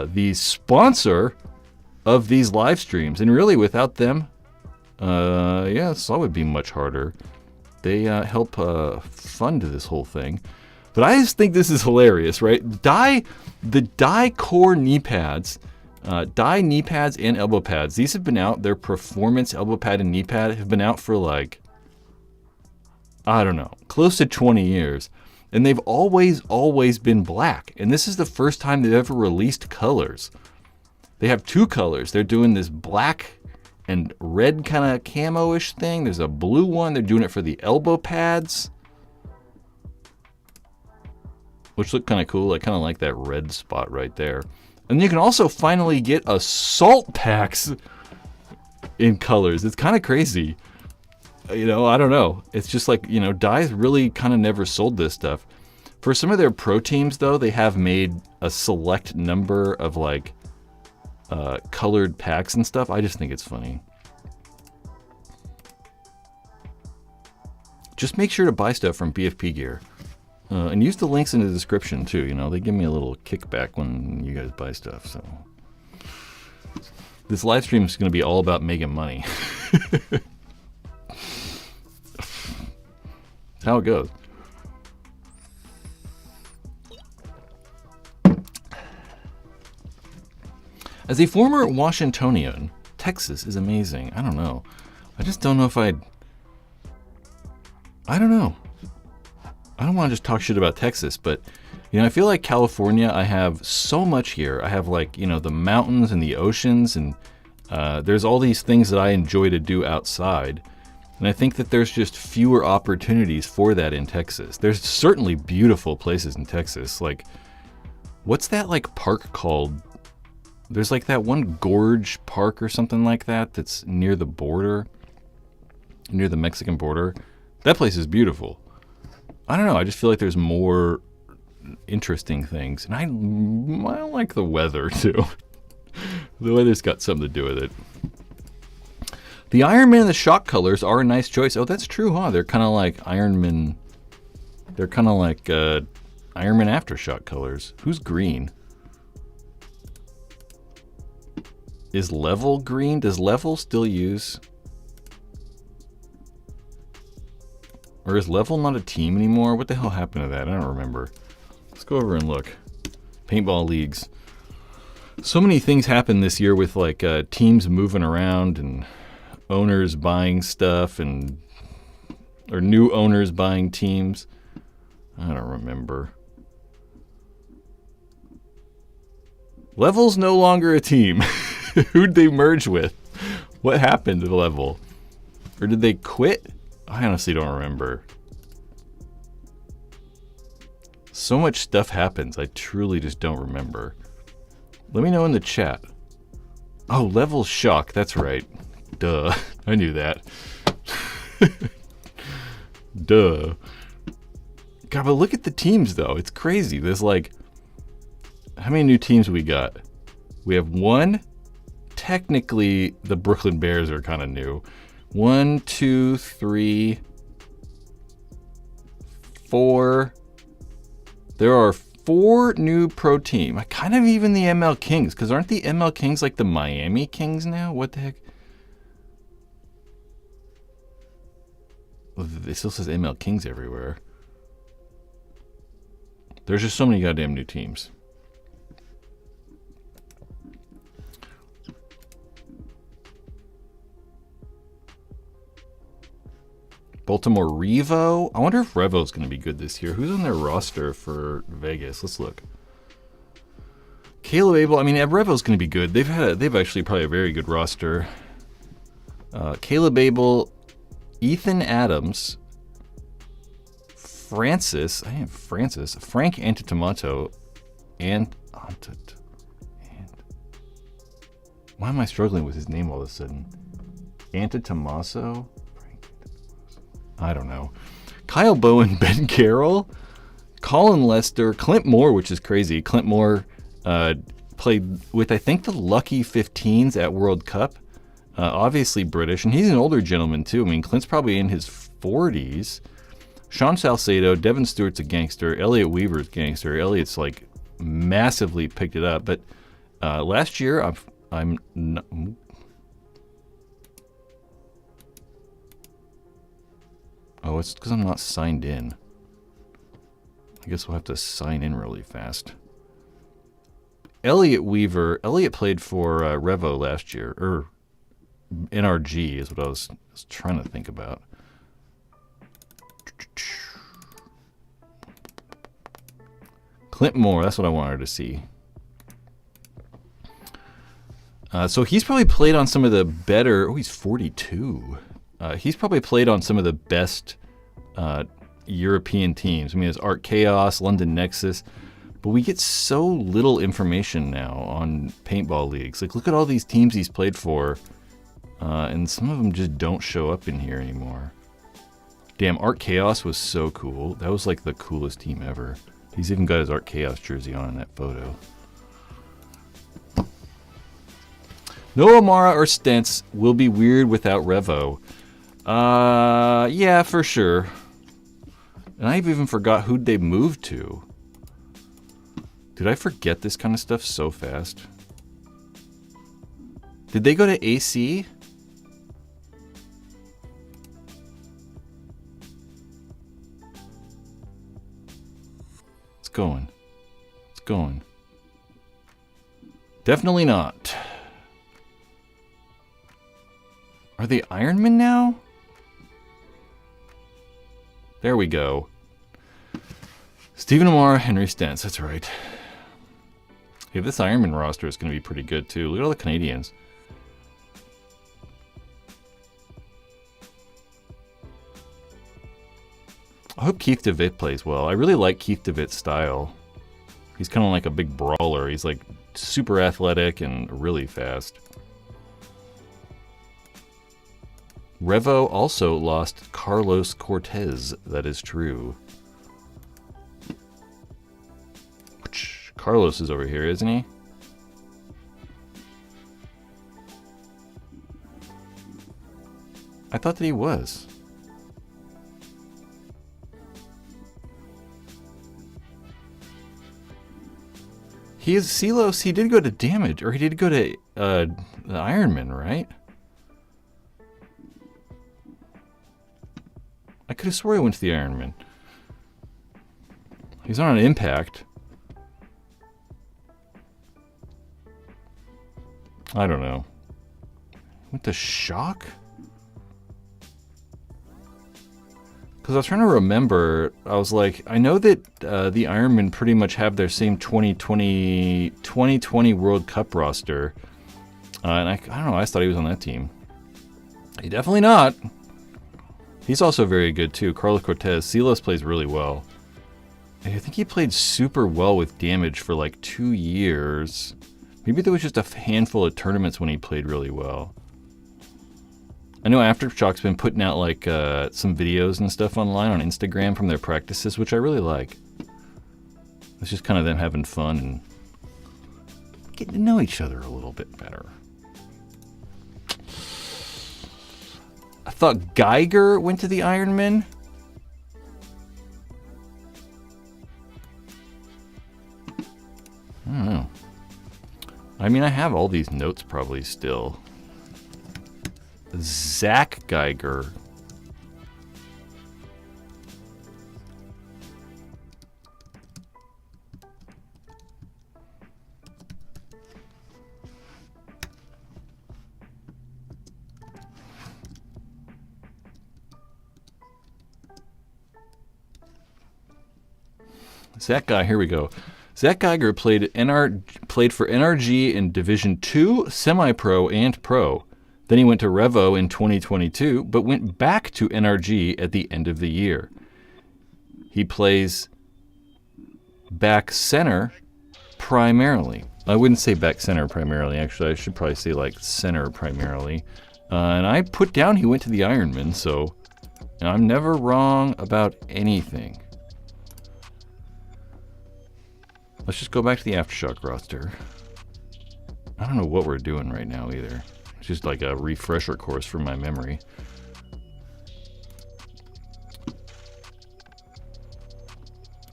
the sponsor of these live streams. And really, without them, yeah, this all would be much harder. They help fund this whole thing. But I just think this is hilarious, right? The dye core knee pads, dye knee pads and elbow pads. These have been out. Their performance elbow pad and knee pad have been out for like, I don't know, close to 20 years. And they've always been black. And this is the first time they've ever released colors. They have two colors. They're doing this black and red kind of camo-ish thing. There's a blue one. They're doing it for the elbow pads, which look kind of cool. I kind of like that red spot right there. And you can also finally get assault packs in colors. It's kind of crazy. You know, I don't know. It's just like, you know, Dye's really kind of never sold this stuff. For some of their pro teams, though, they have made a select number of, like, colored packs and stuff. I just think it's funny. Just make sure to buy stuff from BFP Gear. And use the links in the description, too. You know, they give me a little kickback when you guys buy stuff, so. This live stream is going to be all about making money. That's how it goes. As a former Washingtonian, Texas is amazing. I don't know. I just don't know if I don't know. I don't want to just talk shit about Texas, but, you know, I feel like California, I have so much here. I have, like, you know, the mountains and the oceans, and there's all these things that I enjoy to do outside. And I think that there's just fewer opportunities for that in Texas. There's certainly beautiful places in Texas. Like, what's that, like, park called? There's, like, that one gorge park or something like that that's near the border, near the Mexican border. That place is beautiful. I don't know. I just feel like there's more interesting things. And I like the weather, too. The weather's got something to do with it. The Ironmen and the shock colors are a nice choice. Oh, that's true, huh? They're kind of like Ironman. They're kind of like Ironman Aftershock colors. Who's green? Is Level green? Does Level still use? Or is Level not a team anymore? What the hell happened to that? I don't remember. Let's go over and look. Paintball leagues. So many things happened this year with, like, teams moving around and owners buying stuff, and or new owners buying teams. I don't remember. Level's no longer a team. Who'd they merge with? What happened to Level? Or did they quit? I honestly don't remember. So much stuff happens. I truly just don't remember. Let me know in the chat. Oh, Level Shock. That's right. Duh. I knew that. Duh. God, but look at the teams, though. It's crazy. There's like... How many new teams we got? We have one. Technically, the Brooklyn Bears are kind of new. 1, 2, 3, 4. There are 4 new pro team. Kind of even the ML Kings, because aren't the ML Kings like the Miami Kings now? What the heck? Well, it still says ML Kings everywhere. There's just so many goddamn new teams. Baltimore Revo. I wonder if Revo's going to be good this year. Who's on their roster for Vegas? Let's look. Caleb Abel. I mean, Revo's going to be good. They've actually probably a very good roster. Caleb Abel, Ethan Adams, Frank Antetomato, and why am I struggling with his name all of a sudden? Antetomaso? I don't know. Kyle Bowen, Ben Carroll, Colin Lester, Clint Moore, which is crazy. Clint Moore played with, I think, the Lucky 15s at World Cup. Obviously British, and he's an older gentleman, too. I mean, Clint's probably in his 40s. Sean Salcedo, Devin Stewart's a gangster. Elliot Weaver's a gangster. Elliot's, like, massively picked it up. But last year, I'm not... Oh, it's because I'm not signed in. I guess we'll have to sign in really fast. Elliot Weaver. Elliot played for Revo last year. Or NRG is what I was trying to think about. Clint Moore. That's what I wanted to see. So he's probably played on some of the better... Oh, he's 42. He's probably played on some of the best European teams. I mean, there's Art Chaos, London Nexus. But we get so little information now on paintball leagues. Like, look at all these teams he's played for. And some of them just don't show up in here anymore. Damn, Art Chaos was so cool. That was like the coolest team ever. He's even got his Art Chaos jersey on in that photo. No Amara or Stents will be weird without Revo. Yeah, for sure. And I even forgot who'd they moved to. Did I forget this kind of stuff so fast? Did they go to AC? It's going. It's going. Definitely not. Are they Ironmen now? There we go. Stephen Amara, Henry Stentz. That's right. Yeah, this Ironman roster is going to be pretty good too. Look at all the Canadians. I hope Keith DeWitt plays well. I really like Keith DeWitt's style. He's kind of like a big brawler. He's like super athletic and really fast. Revo also lost Carlos Cortez. That is true. Carlos is over here, isn't he? I thought that he was. He is Silos. He did go to Damage, or he did go to the Ironman, right? I could have swore he went to the Ironman. He's on an Impact. I don't know. Went to Shock? Because I was trying to remember, I was like, I know that the Ironmen pretty much have their same 2020 World Cup roster. And I don't know, I thought he was on that team. He definitely not. He's also very good too. Carlos Cortez. Silos plays really well. And I think he played super well with Damage for like 2 years. Maybe there was just a handful of tournaments when he played really well. I know Aftershock's been putting out like some videos and stuff online on Instagram from their practices, which I really like. It's just kind of them having fun and getting to know each other a little bit better. I thought Geiger went to the Ironmen. I don't know. I mean, I have all these notes probably still. Zach Geiger. Zach Guy, here we go. Zach Geiger played for NRG in Division 2, Semi-Pro, and Pro. Then he went to Revo in 2022, but went back to NRG at the end of the year. He plays back center primarily. I wouldn't say back center primarily, actually. I should probably say like center primarily. And I put down he went to the Ironman, so I'm never wrong about anything. Let's just go back to the Aftershock roster. I don't know what we're doing right now either. It's just like a refresher course from my memory.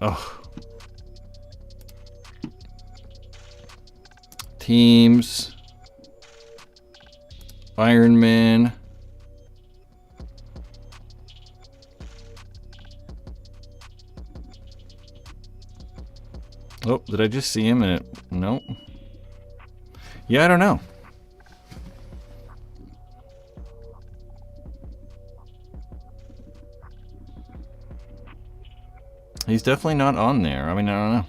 Oh. Teams. Ironman. Oh, did I just see him in it? Nope. Yeah, I don't know. He's definitely not on there. I mean, I don't know.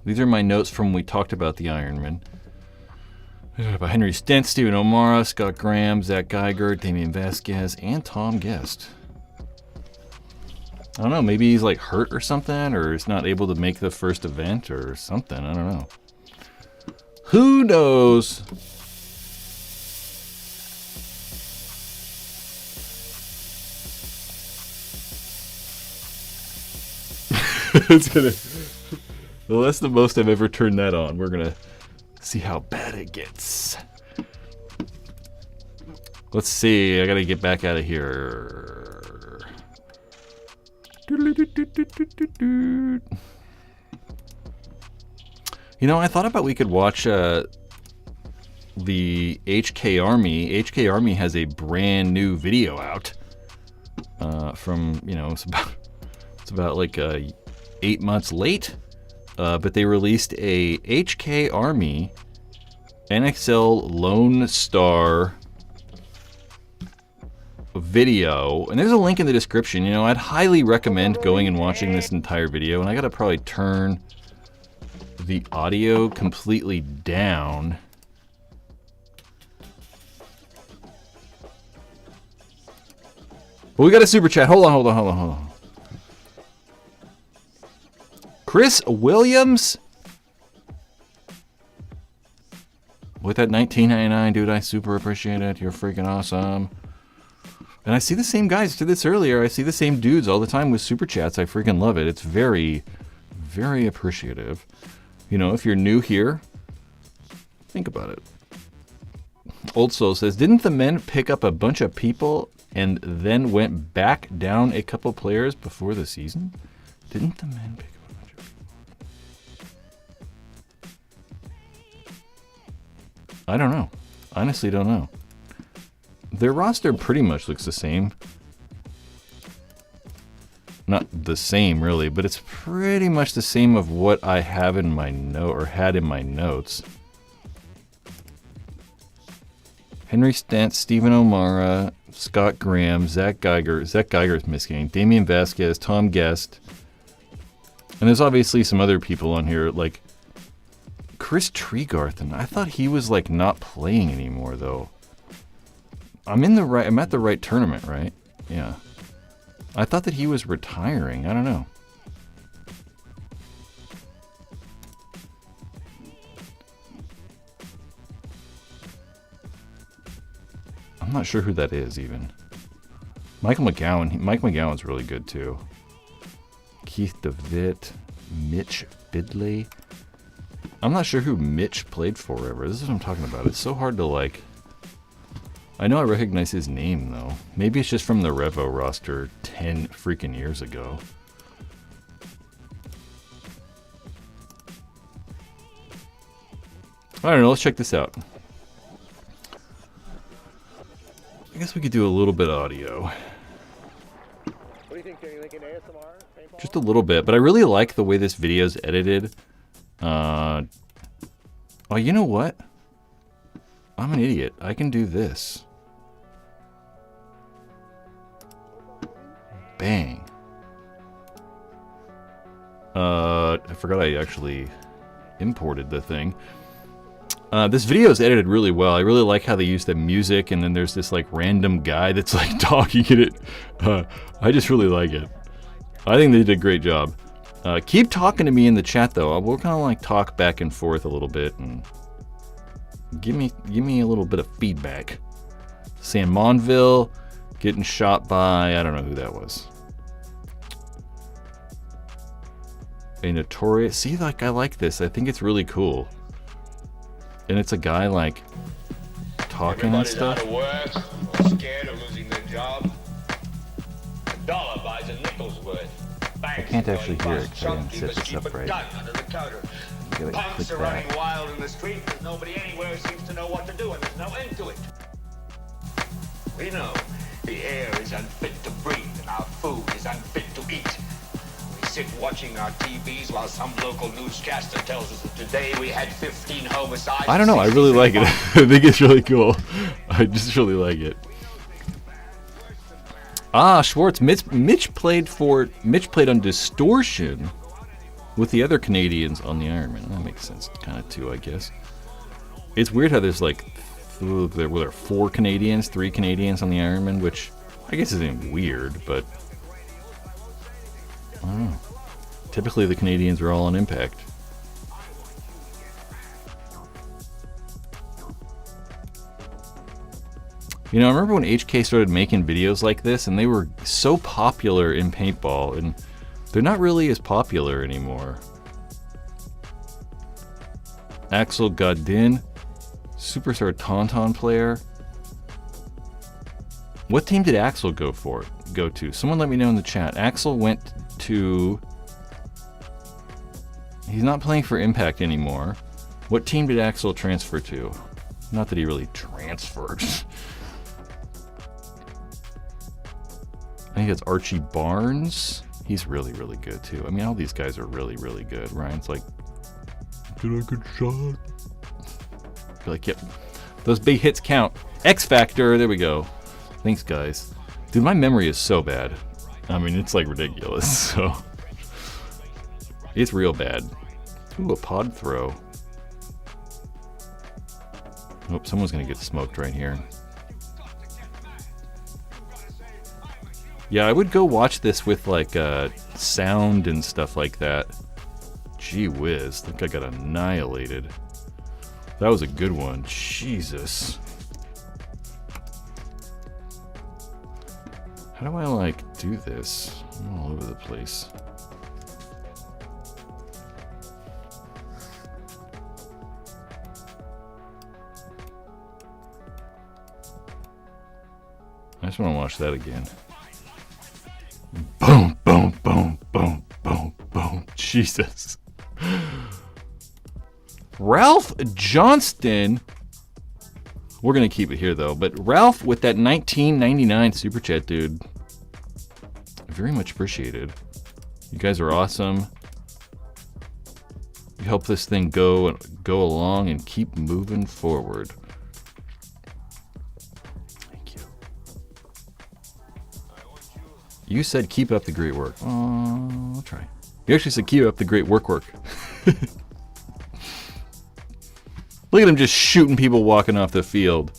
These are my notes from when we talked about the Ironmen. About Henry Stent, Stephen O'Mara, Scott Graham, Zach Geiger, Damian Vasquez, and Tom Guest. I don't know, maybe he's like hurt or something, or is not able to make the first event or something. I don't know. Who knows? It's gonna. Well, that's the most I've ever turned that on. We're gonna see how bad it gets. Let's see. I gotta get back out of here. You know, I thought about we could watch the HK Army. HK Army has a brand new video out from, you know, it's about like 8 months late. But they released a HK Army NXL Lone Star video, and there's a link in the description. You know, I'd highly recommend going and watching this entire video, and I gotta probably turn the audio completely down. But we got a super chat. Hold on. Chris Williams with that $19.99, dude. I super appreciate it. You're freaking awesome. And I see the same guys. Did this earlier. I see the same dudes all the time with super chats. I freaking love it. It's very, very appreciative. You know, if you're new here, think about it. Old Soul says, didn't the men pick up a bunch of people and then went back down a couple players before the season? Didn't the men pick up? I don't know. Honestly, don't know. Their roster pretty much looks the same. Not the same, really, but it's pretty much the same of what I have in my note or had in my notes. Henry Stent, Stephen O'Mara, Scott Graham, Zach Geiger's missing, Damian Vasquez, Tom Guest, and there's obviously some other people on here like Chris Tregarthen. I thought he was like not playing anymore though. I'm at the right tournament, right? Yeah. I thought that he was retiring. I don't know. I'm not sure who that is even. Michael McGowan. Mike McGowan's really good too. Keith DeVitt, Mitch Bidley. I'm not sure who Mitch played for ever. This is what I'm talking about. It's so hard to like. I know I recognize his name though. Maybe it's just from the Revo roster 10 freaking years ago. I don't know. Let's check this out. I guess we could do a little bit of audio. What do you think? Are you thinking ASMR? Paintball? Just a little bit, but I really like the way this video is edited. Oh, you know what? I'm an idiot. I can do this. Bang. I forgot I actually imported the thing. This video is edited really well. I really like how they use the music, and then there's this like random guy that's like talking in it. I just really like it. I think they did a great job. Keep talking to me in the chat though. We're gonna like talk back and forth a little bit and give me a little bit of feedback. San Monville getting shot by, I don't know who that was. A Notorious. See, like I like this. I think it's really cool. And it's a guy like talking and stuff. Everybody's out of work or scared of losing their job. A dollar buys a nickel's worth. I can't actually hear it because I didn't set this up right. Under the counter. Punks are running wild in the street because nobody anywhere seems to know what to do, and there's no end to it. We know the air is unfit to breathe and our food is unfit to eat. sit watching our TVs while some local newscaster tells us that today we had 15 homicides. I don't know. I really like it. I think it's really cool. I just really like it. Ah, Schwartz. Mitch played on Distortion with the other Canadians on the Ironman. That makes sense, kind of too, I guess. It's weird how there's like there were 4 Canadians, 3 Canadians on the Ironman, which I guess isn't weird, but I don't know. Typically, the Canadians are all on Impact. You know, I remember when HK started making videos like this, and they were so popular in paintball, and they're not really as popular anymore. Axel Godin, Superstar Tauntaun player. What team did Axel go to? Someone let me know in the chat. Axel went to... He's not playing for Impact anymore. What team did Axel transfer to? Not that he really transferred. I think it's Archie Barnes. He's really, really good too. I mean, all these guys are really, really good. Ryan's like, did I get shot? Be like, yep. Those big hits count. X Factor. There we go. Thanks, guys. Dude, my memory is so bad. I mean, it's like ridiculous. So it's real bad. Ooh, a pod throw. Oh, someone's gonna get smoked right here. Yeah, I would go watch this with like sound and stuff like that. Gee whiz, I think I got annihilated. That was a good one. Jesus. How do I like do this? I'm all over the place. I just want to watch that again. Boom, boom, boom, boom, boom, boom. Jesus. Ralph Johnston. We're going to keep it here, though. But Ralph with that 1999 Super Chat, dude. Very much appreciated. You guys are awesome. You help this thing go along and keep moving forward. You said keep up the great work. Oh, I'll try. You actually said keep up the great work. Look at him just shooting people walking off the field.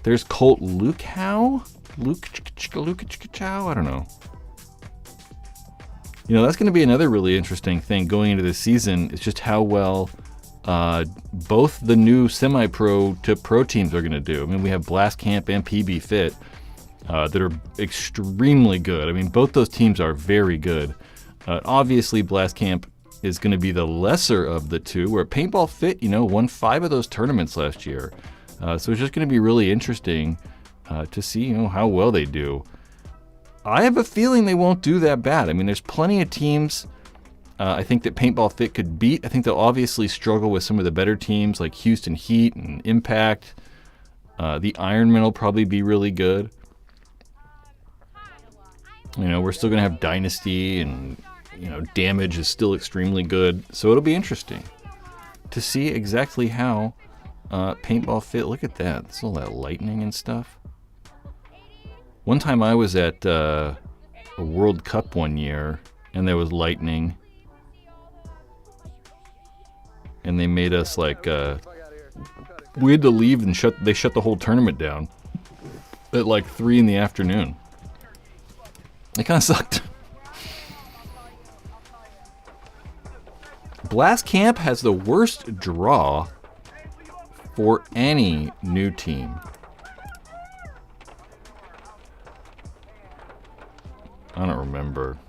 There's Colt Lukow? Lukow? I don't know. You know, that's going to be another really interesting thing going into this season. It's just how well both the new semi-pro to pro teams are going to do. I mean, we have Blast Camp and PB Fit. That are extremely good. I mean, both those teams are very good. Obviously, Blast Camp is going to be the lesser of the two, where Paintball Fit, you know, won 5 of those tournaments last year. So it's just going to be really interesting to see, you know, how well they do. I have a feeling they won't do that bad. I mean, there's plenty of teams I think that Paintball Fit could beat. I think they'll obviously struggle with some of the better teams like Houston Heat and Impact. The Ironmen will probably be really good. You know, we're still going to have Dynasty, and, you know, Damage is still extremely good. So it'll be interesting to see exactly how Paintball Fit. Look at that. It's all that lightning and stuff. One time I was at a World Cup one year, and there was lightning. And they made us, like, we had to leave and they shut the whole tournament down at, like, 3 in the afternoon. It kind of sucked. Blast Camp has the worst draw for any new team. I don't remember.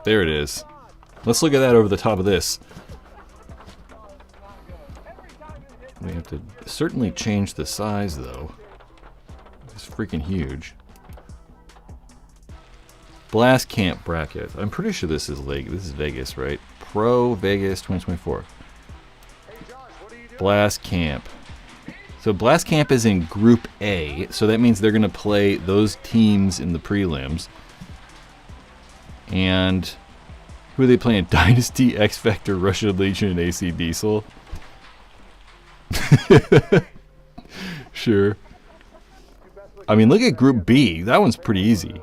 There it is. Let's look at that over the top of this. We have to certainly change the size, though. It's freaking huge. Blast Camp bracket. I'm pretty sure this is Vegas, right? Pro Vegas 2024. Blast Camp. So Blast Camp is in Group A, so that means they're going to play those teams in the prelims. And who are they playing? Dynasty, X Factor, Russian Legion, and AC Diesel. Sure. I mean, look at Group B. That one's pretty easy.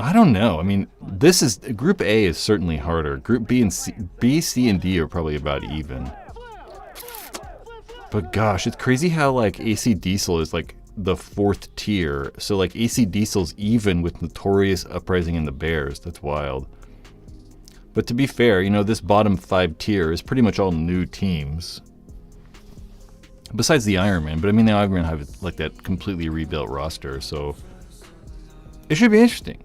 I don't know. I mean, this is Group A is certainly harder. Group B and B, C, and D are probably about even. But gosh, it's crazy how like AC Diesel is like the 4th tier. So like AC Diesel's even with Notorious, Uprising, and the Bears. That's wild. But to be fair, you know, this bottom 5 tier is pretty much all new teams. Besides the Ironmen, but I mean the Ironmen have like that completely rebuilt roster, so it should be interesting.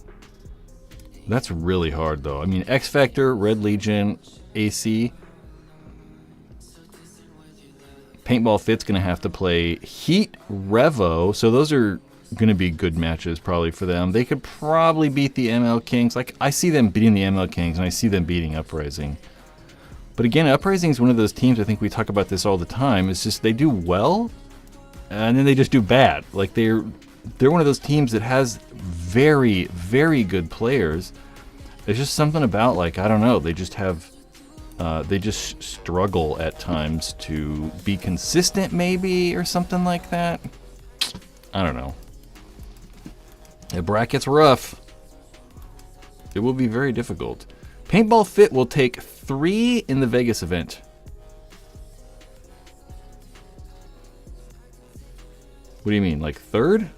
That's really hard though. I mean, X Factor, Red Legion, AC. Paintball Fit's going to have to play Heat, Revo, so those are going to be good matches probably for them. They could probably beat the ML Kings. Like, I see them beating the ML Kings, and I see them beating Uprising. But again, Uprising is one of those teams, I think we talk about this all the time, it's just they do well, and then they just do bad. Like, they're one of those teams that has very, very good players. There's just something about, like, I don't know, they just have, they just struggle at times to be consistent maybe, or something like that. I don't know. The bracket's rough. It will be very difficult. Paintball Fit will take 3 in the Vegas event. What do you mean, like 3rd?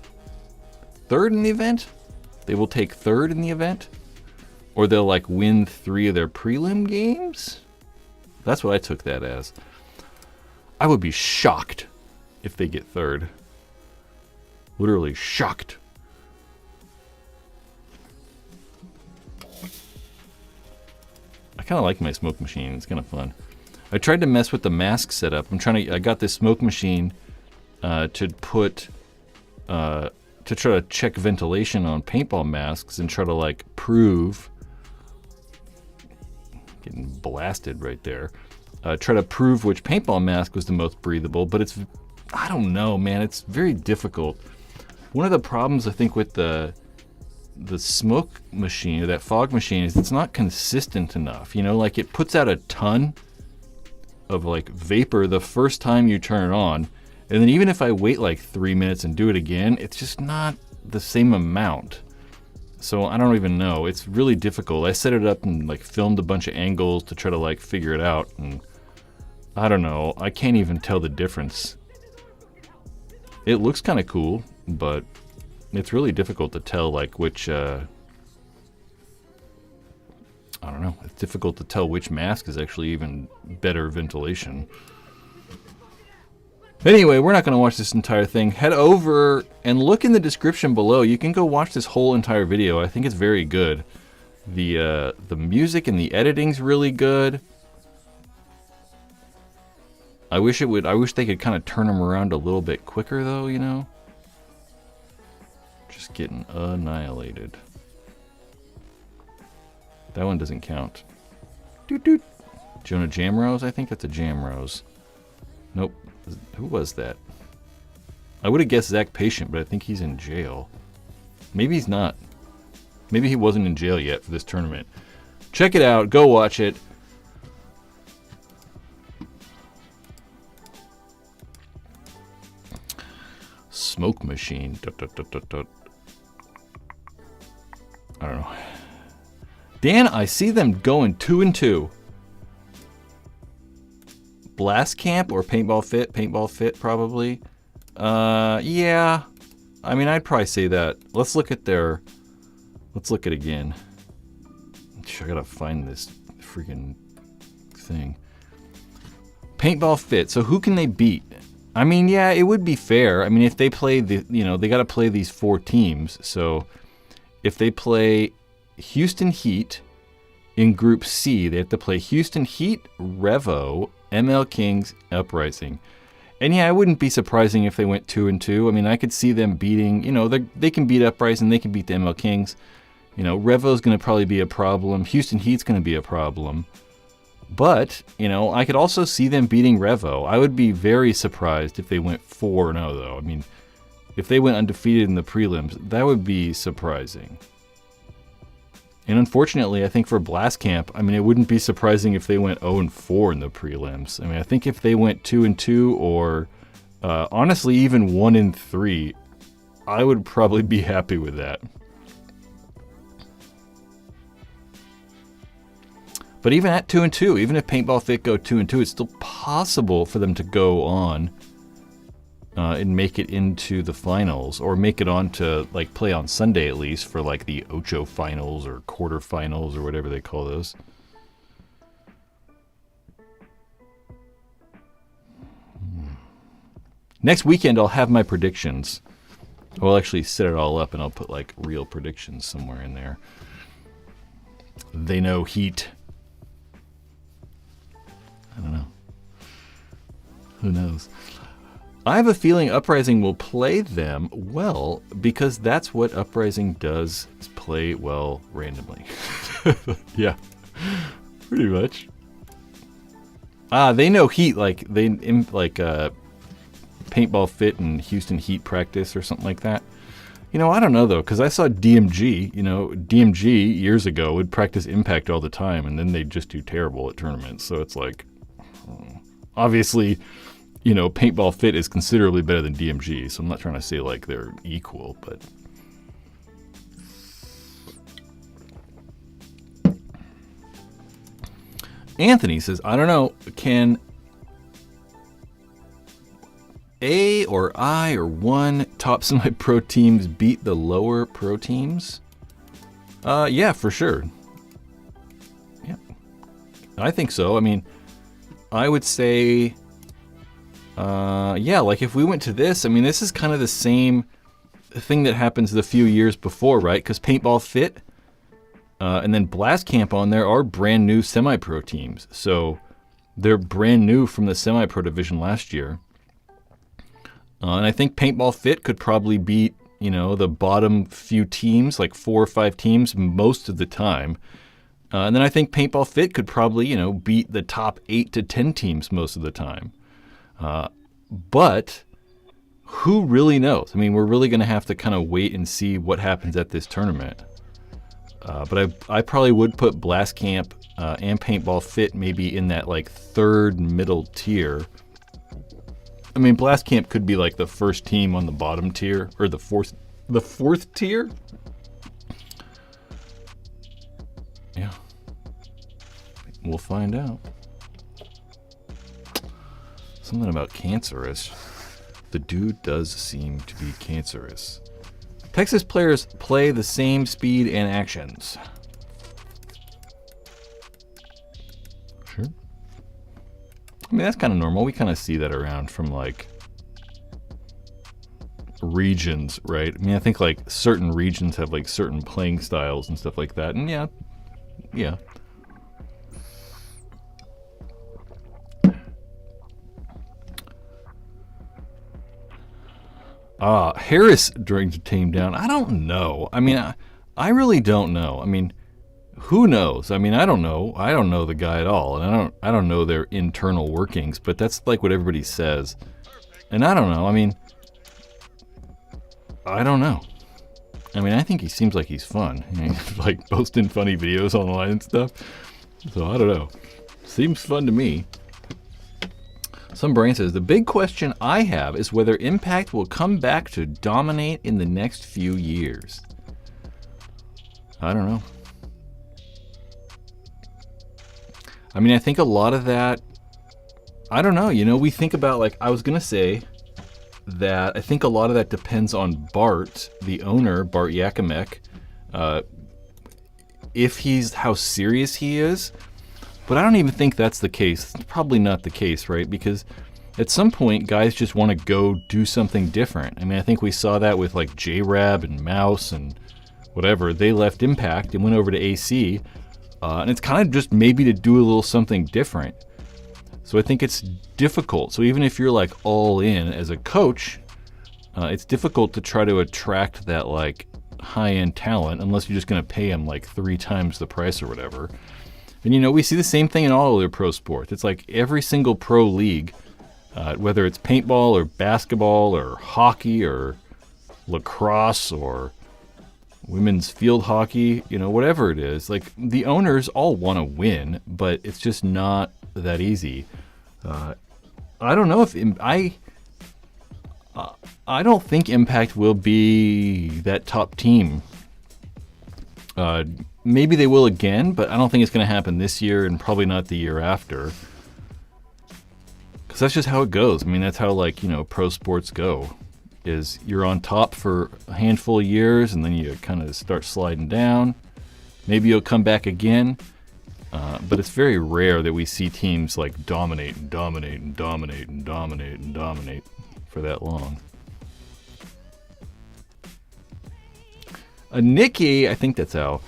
3rd in the event? They will take 3rd in the event? Or they'll like win 3 of their prelim games? That's what I took that as. I would be shocked if they get 3rd. Literally shocked. I kind of like my smoke machine. It's kind of fun. I tried to mess with the mask setup. I got this smoke machine to put to try to check ventilation on paintball masks and try to like prove, getting blasted right there, try to prove which paintball mask was the most breathable, but it's, I don't know, man, it's very difficult. One of the problems I think with the smoke machine, or that fog machine, is it's not consistent enough. You know, like it puts out a ton of like vapor the first time you turn it on, and then even if I wait like 3 minutes and do it again, it's just not the same amount. So I don't even know. It's really difficult. I set it up and like filmed a bunch of angles to try to like figure it out, and I don't know. I can't even tell the difference. It looks kind of cool, but it's really difficult to tell like which I don't know. It's difficult to tell which mask is actually even better ventilation. Anyway, we're not going to watch this entire thing. Head over and look in the description below. You can go watch this whole entire video. I think it's very good. The music and the editing's really good. I wish they could kind of turn them around a little bit quicker though, you know? Just getting annihilated. That one doesn't count. Doot doot. Jonah Jamrose? I think that's a Jamrose. Nope. Who was that? I would have guessed Zach Patient, but I think he's in jail. Maybe he's not. Maybe he wasn't in jail yet for this tournament. Check it out. Go watch it. Smoke machine. Dot, dot, dot, dot, dot. I don't know. Dan, I see them going 2 and 2. Blast Camp or Paintball Fit? Paintball Fit, probably. Yeah. I mean, I'd probably say that. Let's look at it again. I gotta find this freaking thing. Paintball Fit. So who can they beat? I mean, yeah, it would be fair. I mean, if they play they gotta play these 4 teams. So if they play Houston Heat in Group C, they have to play Houston Heat, Revo, ML Kings, Uprising. And yeah, it wouldn't be surprising if they went 2-2. I mean, I could see them beating, they can beat Uprising, they can beat the ML Kings. Revo's going to probably be a problem. Houston Heat's going to be a problem. But, I could also see them beating Revo. I would be very surprised if they went 4-0, though. I mean, if they went undefeated in the prelims, that would be surprising. And unfortunately, I think for Blast Camp, I mean, it wouldn't be surprising if they went 0-4 in the prelims. I mean, I think if they went 2-2 or, honestly, even 1-3, I would probably be happy with that. But even at 2-2, even if Paintball Fit go 2-2, it's still possible for them to go on and make it into the finals, or make it on to like play on Sunday at least for like the Ocho finals or quarterfinals or whatever they call those. Next weekend I'll have my predictions. I'll actually set it all up and I'll put like real predictions somewhere in there. They know Heat. I don't know. Who knows? I have a feeling Uprising will play them well because that's what Uprising does, is play well randomly. Yeah, pretty much. They know Heat like Paintball Fit and Houston Heat practice or something like that. I don't know though, because I saw DMG. DMG years ago would practice Impact all the time, and then they'd just do terrible at tournaments. So it's like, obviously, Paintball Fit is considerably better than DMG, so I'm not trying to say like they're equal, but Anthony says, I don't know, can A or I or one top semi-pro teams beat the lower pro teams? Yeah, for sure. Yeah, I think so. I mean, I would say, yeah, like if we went to this, I mean, this is kind of the same thing that happens the few years before, right? Because Paintball Fit and then Blast Camp on there are brand new semi-pro teams. So they're brand new from the semi-pro division last year. And I think Paintball Fit could probably beat, the bottom few teams, like 4 or 5 teams most of the time. And then I think Paintball Fit could probably, beat the top 8 to 10 teams most of the time. But who really knows? I mean, we're really going to have to kind of wait and see what happens at this tournament. But I probably would put Blast Camp and Paintball Fit maybe in that like third middle tier. I mean, Blast Camp could be like the first team on the bottom tier, or the fourth tier. Yeah, we'll find out. Something about cancerous. The dude does seem to be cancerous. Texas players play the same speed and actions. Sure. I mean, that's kind of normal. We kind of see that around from like regions, right? I mean, I think like certain regions have like certain playing styles and stuff like that. And yeah. Harris brings the team down. I don't know. I mean, I really don't know. I mean, who knows? I mean, I don't know. I don't know the guy at all, and I don't know their internal workings. But that's like what everybody says, and I don't know. I mean, I don't know. I mean, I think he seems like he's fun, like posting funny videos online and stuff. So I don't know. Seems fun to me. Some brain says, the big question I have is whether Impact will come back to dominate in the next few years. I don't know. I mean, I think a lot of that, I don't know, we think about, like, I was going to say that I think a lot of that depends on Bart, the owner, Bart Yakimek, how serious he is. But I don't even think that's the case. It's probably not the case, right? Because at some point, guys just want to go do something different. I mean, I think we saw that with like J-Rab and Mouse and whatever. They left Impact and went over to AC. And it's kind of just maybe to do a little something different. So I think it's difficult. So even if you're like all in as a coach, it's difficult to try to attract that like high-end talent unless you're just going to pay them like 3 times the price or whatever. And you know, we see the same thing in all other pro sports. It's like every single pro league, whether it's paintball or basketball or hockey or lacrosse or women's field hockey, you know, whatever it is, like the owners all want to win, but it's just not that easy. I don't know if I don't think Impact will be that top team. Maybe they will again, but I don't think it's going to happen this year and probably not the year after. Because that's just how it goes. I mean, that's how, like, you know, pro sports go. Is you're on top for a handful of years and then you kind of start sliding down. Maybe you'll come back again. But it's very rare that we see teams like dominate and dominate and dominate and dominate and dominate for that long. Nikki, I think that's how.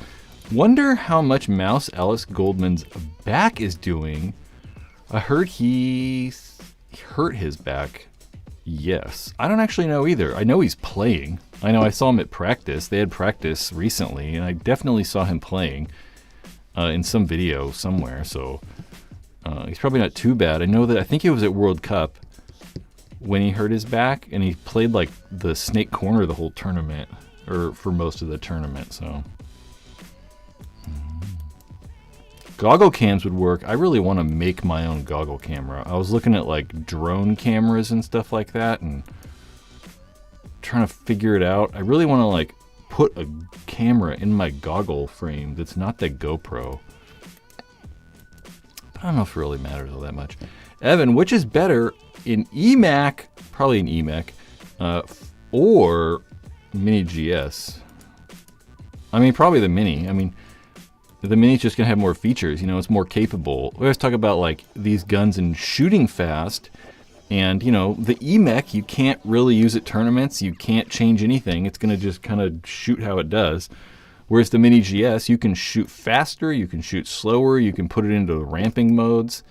Wonder how much Mouse Alex Goldman's back is doing. I heard he hurt his back. Yes. I don't actually know either. I know he's playing. I know I saw him at practice. They had practice recently, and I definitely saw him playing in some video somewhere. So he's probably not too bad. I think it was at World Cup when he hurt his back, and he played like the snake corner the whole tournament, or for most of the tournament. So goggle cams would work. I really want to make my own goggle camera. I was looking at like drone cameras and stuff like that and trying to figure it out. I really want to like put a camera in my goggle frame that's not the GoPro. But I don't know if it really matters all that much. Evan, which is better, in EMAC, probably an EMAC, or Mini GS? I mean, probably the Mini. I mean, the Mini's just going to have more features. You know, it's more capable. We always talk about, like, these guns and shooting fast. And, you know, the EMAC, you can't really use at tournaments. You can't change anything. It's going to just kind of shoot how it does. Whereas the Mini GS, you can shoot faster. You can shoot slower. You can put it into ramping modes.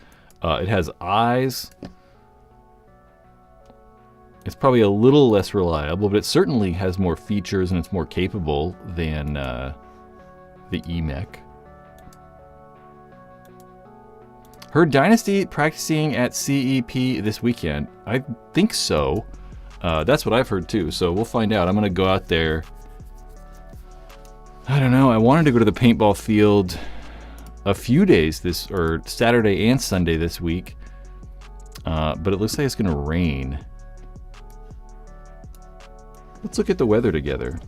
It has eyes. It's probably a little less reliable, but it certainly has more features and it's more capable than the EMAC. Heard Dynasty practicing at CEP this weekend. I think so. That's what I've heard too, so we'll find out. I'm going to go out there. I don't know. I wanted to go to the paintball field a few days or Saturday and Sunday this week, but it looks like it's going to rain. Let's look at the weather together.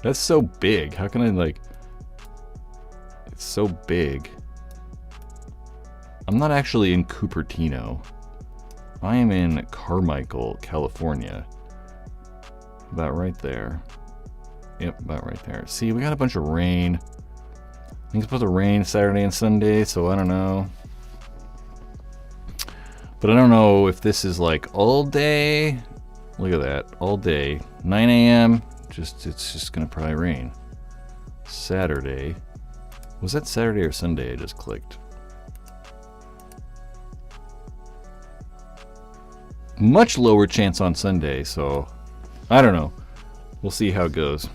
That's so big. How can I, like... It's so big. I'm not actually in Cupertino. I am in Carmichael, California. About right there. Yep, about right there. See, we got a bunch of rain. I think it's supposed to rain Saturday and Sunday, so I don't know. But I don't know if this is like all day. Look at that. All day. 9 a.m. It's just gonna probably rain. Saturday. Was that Saturday or Sunday I just clicked? Much lower chance on Sunday, so I don't know. We'll see how it goes.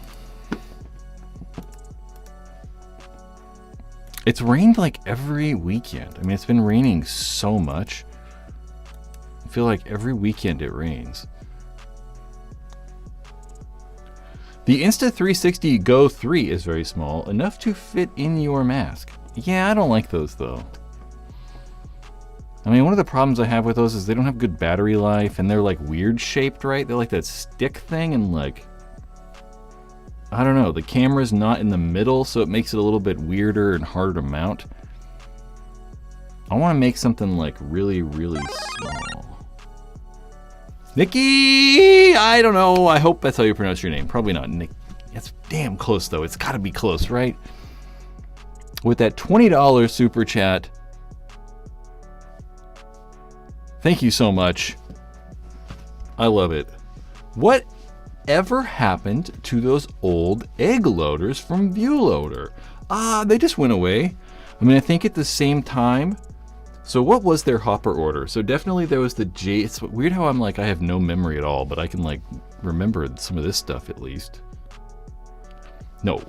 It's rained like every weekend. I mean, it's been raining so much. I feel like every weekend it rains. The Insta360 Go 3 is very small, enough to fit in your mask. Yeah, I don't like those though. I mean, one of the problems I have with those is they don't have good battery life and they're like weird shaped, right? They're like that stick thing and like, I don't know, the camera's not in the middle, so it makes it a little bit weirder and harder to mount. I want to make something like really, really small. Nikki! I don't know. I hope that's how you pronounce your name. Probably not. Nick. It's damn close, though. It's got to be close, right? With that $20 super chat. Thank you so much. I love it. What whatever happened to those old egg loaders from Viewloader? They just went away. I mean, I think at the same time. So what was their hopper order? So definitely there was the J. It's weird how I'm like, I have no memory at all, but I can like remember some of this stuff at least. No,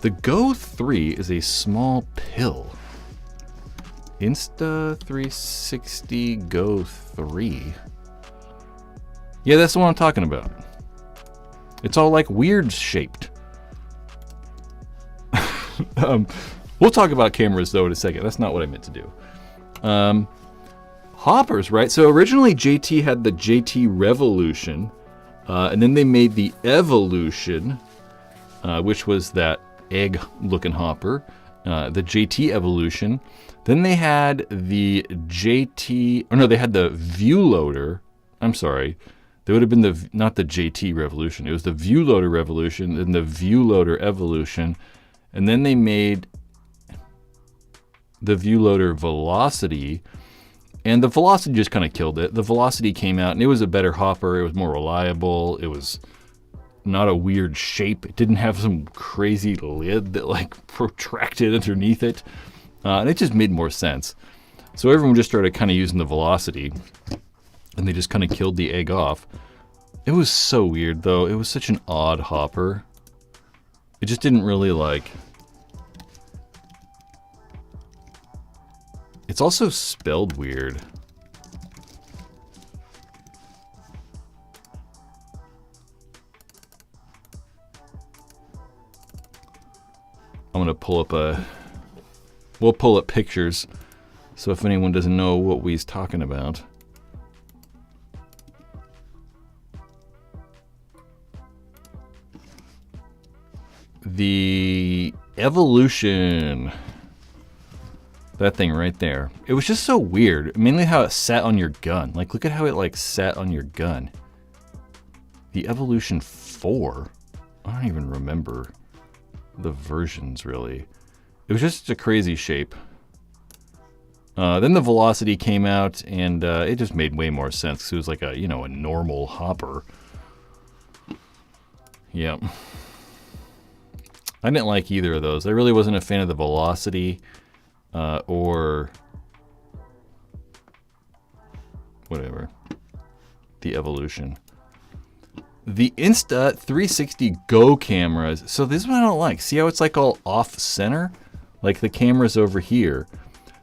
the Go 3 is a small pill. Insta360 Go 3. Yeah, that's the one I'm talking about. It's all like weird shaped. We'll talk about cameras though in a second. That's not what I meant to do. Hoppers, right? So originally JT had the JT Revolution, and then they made the Evolution, which was that egg-looking hopper, the JT Evolution. Then they had the JT, or no, they had the Viewloader. I'm sorry. They would have been not the JT Revolution. It was the Viewloader Revolution, then the Viewloader Evolution, and then they made the Viewloader Velocity, and the Velocity just kind of killed it. The Velocity came out, and it was a better hopper. It was more reliable. It was not a weird shape. It didn't have some crazy lid that like protracted underneath it, and it just made more sense. So everyone just started kind of using the Velocity, and they just kind of killed the egg off. It was so weird, though. It was such an odd hopper. It just didn't really like... It's also spelled weird. I'm gonna pull up we'll pull up pictures, so if anyone doesn't know what we's talking about. The Evolution. That thing right there. It was just so weird. Mainly how it sat on your gun. Like, look at how it like sat on your gun. The Evolution 4. I don't even remember the versions really. It was just a crazy shape. Then the Velocity came out, and it just made way more sense because it was like a, you know, a normal hopper. Yep. I didn't like either of those. I really wasn't a fan of the Velocity. Or whatever, the Evolution. The Insta360 Go cameras. So this one I don't like. See how it's like all off center? Like the camera's over here.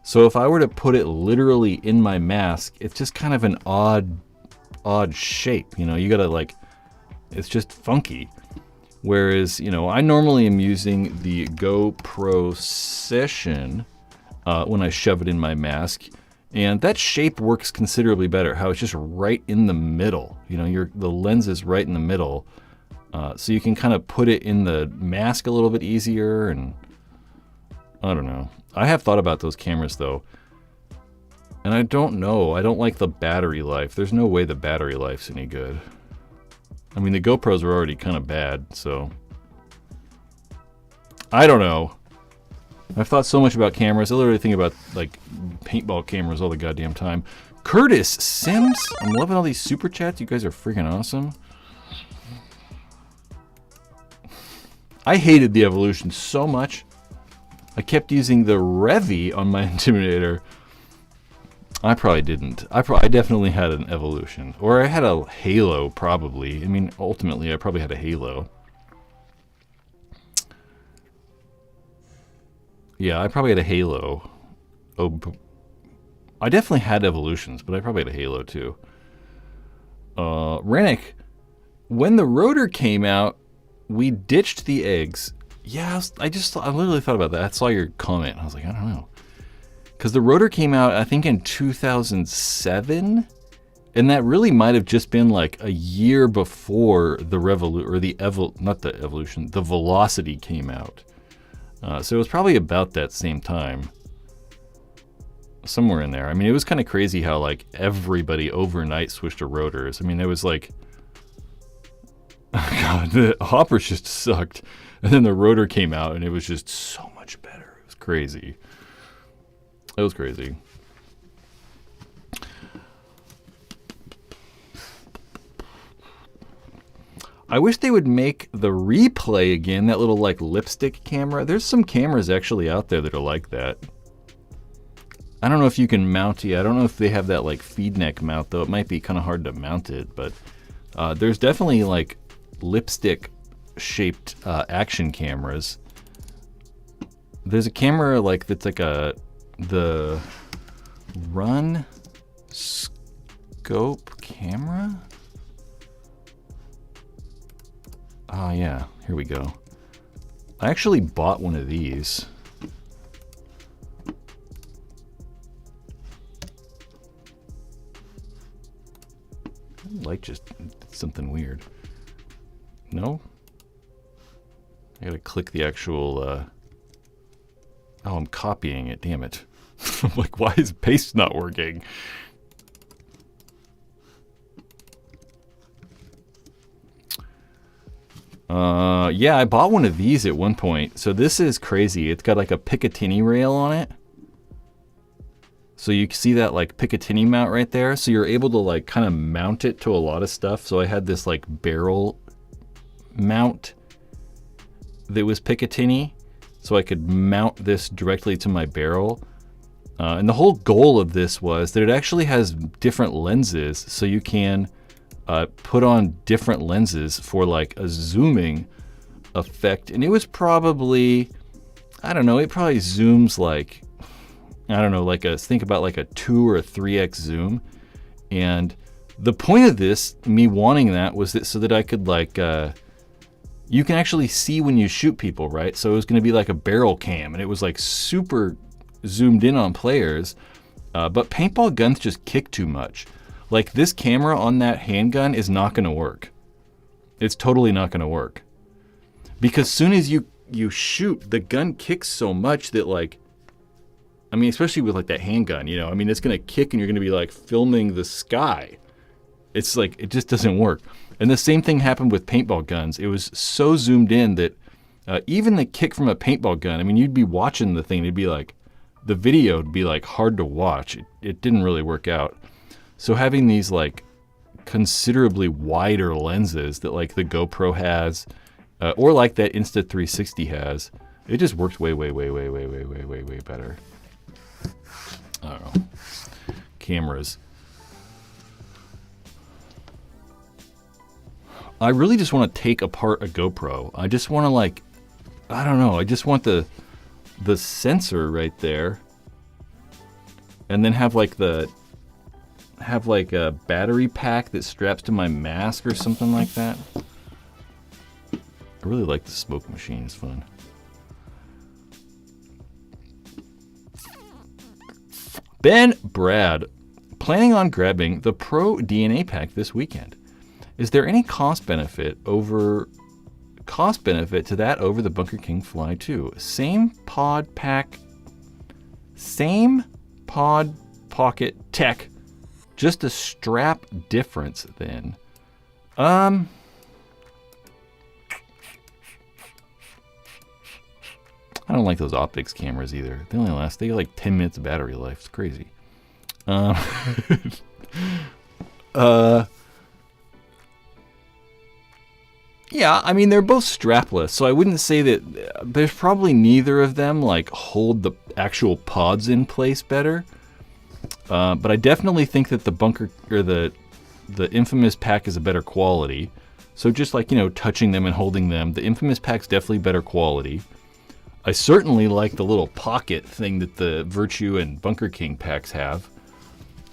So if I were to put it literally in my mask, it's just kind of an odd shape. You know, you gotta like, it's just funky. Whereas, you know, I normally am using the GoPro Session when I shove it in my mask, and that shape works considerably better. How it's just right in the middle. You know, the lens is right in the middle, so you can kind of put it in the mask a little bit easier. And I don't know. I have thought about those cameras though, and I don't know. I don't like the battery life. There's no way the battery life's any good. I mean, the GoPros are already kind of bad, so I don't know. I've thought so much about cameras. I literally think about like paintball cameras all the goddamn time. Curtis Sims, I'm loving all these super chats. You guys are freaking awesome. I hated the Evolution so much. I kept using the Revy on my Intimidator. I probably didn't. I definitely had an Evolution, or I had a Halo probably. I mean, ultimately, I probably had a Halo. Yeah, I probably had a Halo. Oh, I definitely had Evolutions, but I probably had a Halo too. Rennick, when the rotor came out, we ditched the eggs. Yeah, I literally thought about that. I saw your comment. I was like, I don't know. Because the rotor came out, I think, in 2007. And that really might have just been like a year before the the Velocity came out. So it was probably about that same time. Somewhere in there. I mean, it was kind of crazy how like everybody overnight switched to rotors. I mean, it was like, God, the hoppers just sucked. And then the rotor came out and it was just so much better. It was crazy. It was crazy. I wish they would make the replay again, that little like lipstick camera. There's some cameras actually out there that are like that. I don't know if you can mount it. I don't know if they have that like feed neck mount though. It might be kind of hard to mount it, but there's definitely like lipstick shaped action cameras. There's a camera like that's like the Run Scope camera. Oh yeah, here we go. I actually bought one of these. Light just did something weird. No? I gotta click the actual, oh, I'm copying it, damn it. I'm like, why is paste not working? Yeah, I bought one of these at one point. So this is crazy. It's got like a Picatinny rail on it. So you can see that like Picatinny mount right there. So you're able to like kind of mount it to a lot of stuff. So I had this like barrel mount that was Picatinny. So I could mount this directly to my barrel. And the whole goal of this was that it actually has different lenses. So you can put on different lenses for like a zooming effect. And it was probably, I don't know, it probably zooms like, I don't know, like think about like a 2 or a 3x zoom. And the point of this, me wanting that, was that so that I could like, you can actually see when you shoot people, right? So it was going to be like a barrel cam, and it was like super zoomed in on players. But paintball guns just kick too much. Like this camera on that handgun is not going to work. It's totally not going to work. Because soon as you shoot, the gun kicks so much that like, I mean, especially with like that handgun, you know, I mean, it's going to kick and you're going to be like filming the sky. It's like, it just doesn't work. And the same thing happened with paintball guns. It was so zoomed in that even the kick from a paintball gun, I mean, you'd be watching the thing, it'd be like, the video would be like hard to watch. It didn't really work out. So having these like considerably wider lenses that like the GoPro has, or like that Insta360 has, it just works way better. I don't know. Cameras. I really just want to take apart a GoPro. I just want to like, I don't know. I just want the sensor right there, and then have like a battery pack that straps to my mask or something like that. I really like the smoke machine. It's fun. Ben Brad, planning on grabbing the Pro DNA pack this weekend. Is there any cost benefit to that over the Bunker King Fly 2? Same pod pack, same pod pocket tech, just a strap difference then. I don't like those optics cameras either. They get like 10 minutes of battery life. It's crazy. Yeah, I mean, they're both strapless, so I wouldn't say that there's probably neither of them like hold the actual pods in place better. But I definitely think that the bunker or the Infamous pack is a better quality. So just like, you know, touching them and holding them, the Infamous pack's definitely better quality. I certainly like the little pocket thing that the Virtue and Bunker King packs have.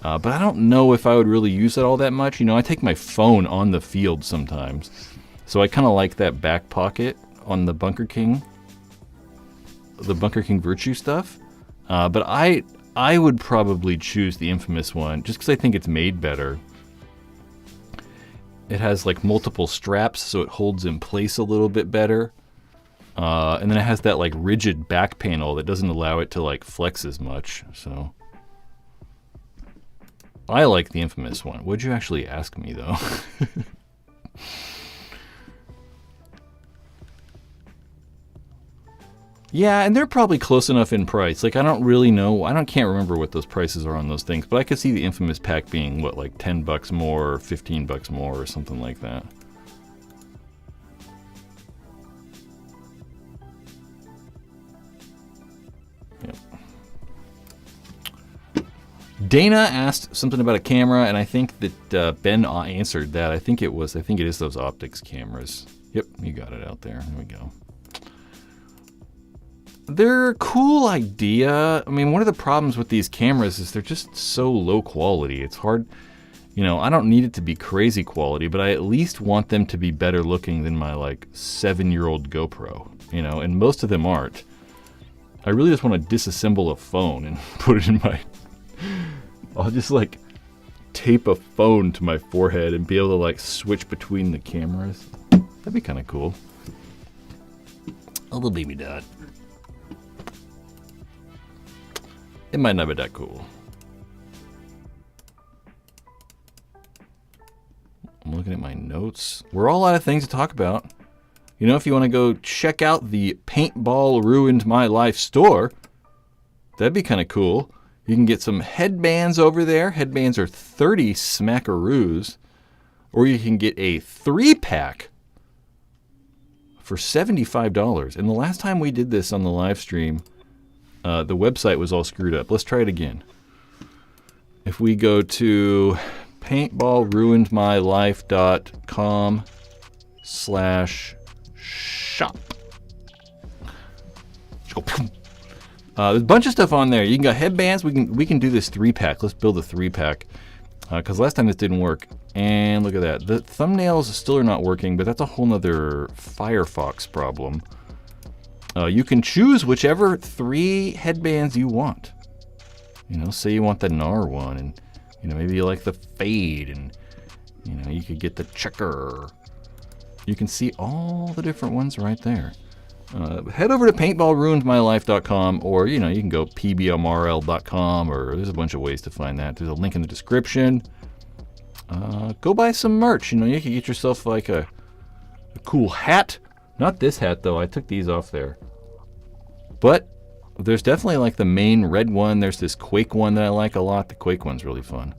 But I don't know if I would really use it all that much. You know, I take my phone on the field sometimes. So I kind of like that back pocket on the Bunker King Virtue stuff. But I would probably choose the Infamous one just because I think it's made better. It has like multiple straps, so it holds in place a little bit better. And then it has that like rigid back panel that doesn't allow it to like flex as much. So I like the Infamous one. Would you actually ask me though? Yeah, and they're probably close enough in price. Like, I don't really know. Can't remember what those prices are on those things, but I could see the Infamous pack being, what, like $10 more or $15 more or something like that. Dana asked something about a camera, and I think that Ben answered that. I think it is those optics cameras. Yep, you got it out there. There we go. They're a cool idea. I mean, one of the problems with these cameras is they're just so low quality. It's hard, I don't need it to be crazy quality, but I at least want them to be better looking than my, 7-year-old GoPro, and most of them aren't. I really just want to disassemble a phone and put it in my... I'll just, tape a phone to my forehead and be able to, switch between the cameras. That'd be kind of cool. A little baby dot. It might not be that cool. I'm looking at my notes. We're all out of things to talk about. If you want to go check out the Paintball Ruined My Life store, that'd be kind of cool. You can get some headbands over there. Headbands are 30 smackaroos. Or you can get a 3-pack for $75. And the last time we did this on the live stream, the website was all screwed up. Let's try it again. If we go to paintballruinedmylife.com/shop. There's a bunch of stuff on there. You can get headbands. We can do this 3-pack. Let's build a 3-pack. Because last time this didn't work. And look at that. The thumbnails still are not working, but that's a whole nother Firefox problem. You can choose whichever 3 headbands you want. Say you want the NAR one, and maybe you like the fade, and you could get the checker. You can see all the different ones right there. Head over to paintballruinedmylife.com, or you can go pbmrl.com, or there's a bunch of ways to find that. There's a link in the description. Go buy some merch. You could get yourself a cool hat. Not this hat though. I took these off there. But there's definitely the main red one. There's this Quake one that I like a lot. The Quake one's really fun.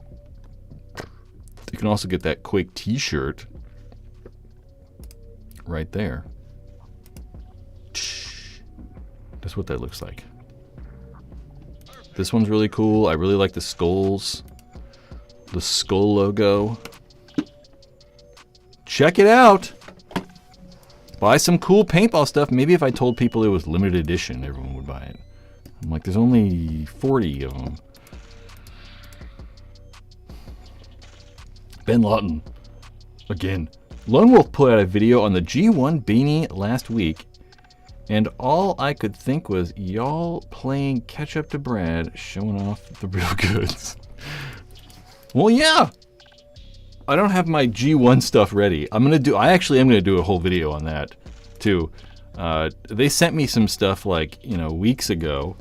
You can also get that Quake t-shirt right there. That's what that looks like. This one's really cool. I really like the skulls. The skull logo. Check it out. Buy some cool paintball stuff. Maybe if I told people it was limited edition, everyone would buy it. I'm like, there's only 40 of them. Ben Lawton. Again. Lone Wolf put out a video on the G1 beanie last week, and all I could think was y'all playing catch up to Brad, showing off the real goods. Well, yeah. I don't have my G1 stuff ready. I actually am gonna do a whole video on that too. They sent me some stuff weeks ago.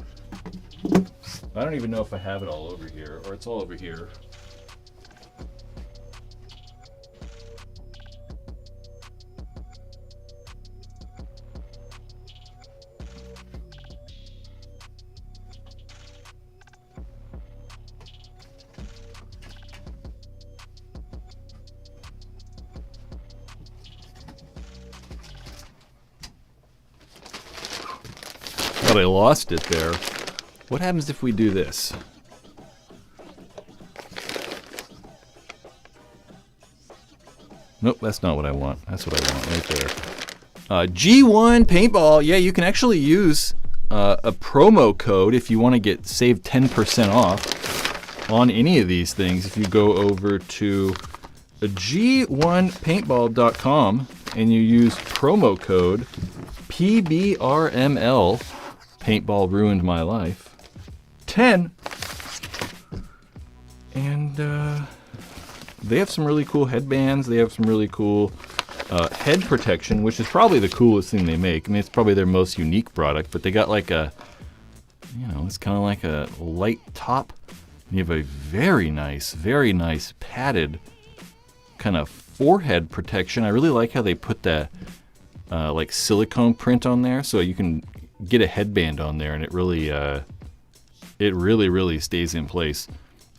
I don't even know if I have it all over here, or it's all over here. But I lost it there. What happens if we do this? Nope, that's not what I want. That's what I want right there. G1 Paintball. Yeah, you can actually use a promo code if you want to save 10% off on any of these things. If you go over to g1paintball.com and you use promo code PBRML, Paintball Ruined My Life, 10, and they have some really cool headbands. They have some really cool head protection, which is probably the coolest thing they make. I mean, it's probably their most unique product, but they got it's kind of like a light top. And you have a very nice padded kind of forehead protection. I really like how they put that silicone print on there, so you can get a headband on there, and it really stays in place.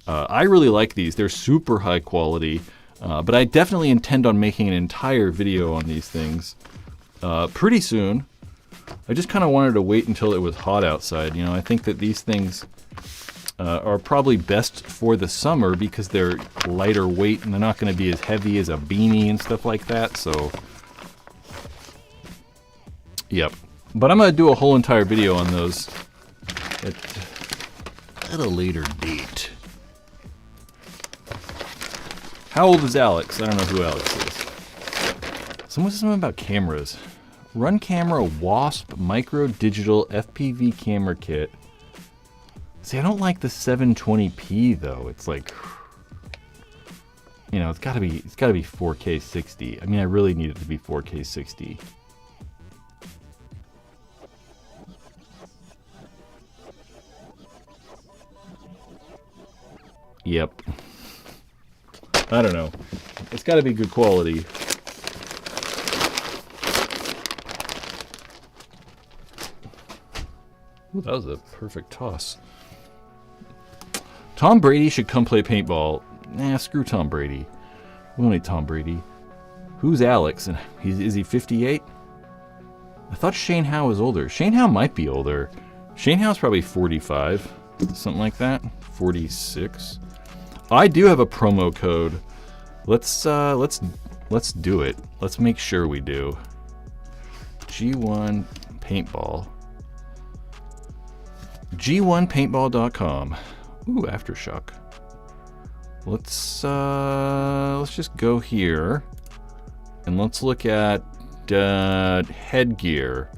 I really like these. They're super high quality, but I definitely intend on making an entire video on these things pretty soon. I just kind of wanted to wait until it was hot outside. I think that these things, are probably best for the summer because they're lighter weight and they're not going to be as heavy as a beanie and stuff like that. So, yep. But I'm going to do a whole entire video on those at a later date. How old is Alex? I don't know who Alex is. Someone said something about cameras. Run camera Wasp Micro Digital FPV camera kit. See, I don't like the 720p though. It's like, you know, it's got to be 4K 60. I mean, I really need it to be 4K 60. Yep. I don't know. It's got to be good quality. Ooh, that was a perfect toss. Tom Brady should come play paintball. Nah, screw Tom Brady. We don't need Tom Brady. Who's Alex? And is he 58? I thought Shane Howe was older. Shane Howe might be older. Shane Howe's probably 45, something like that. 46. I do have a promo code. Let's do it. Let's make sure we do. G1 Paintball. G1paintball.com. Ooh, Aftershock. Let's just go here and let's look at headgear.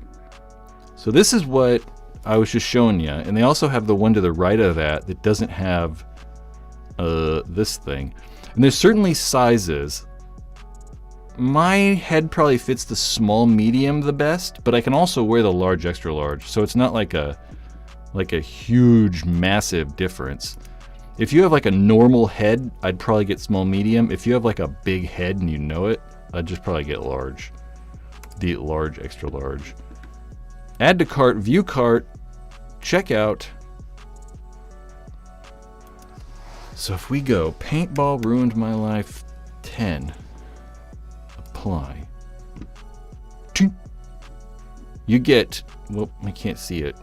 So this is what I was just showing you, and they also have the one to the right of that doesn't have this thing. And there's certainly sizes. My head probably fits the small medium the best, but I can also wear the large extra large, so it's not like a huge massive difference. If you have like a normal head, I'd probably get small medium. If you have like a big head and you know it, I'd just probably get large. The large extra large. Add to cart, view cart, checkout. So if we go paintball ruined my life 10, apply. You get, well, I can't see it.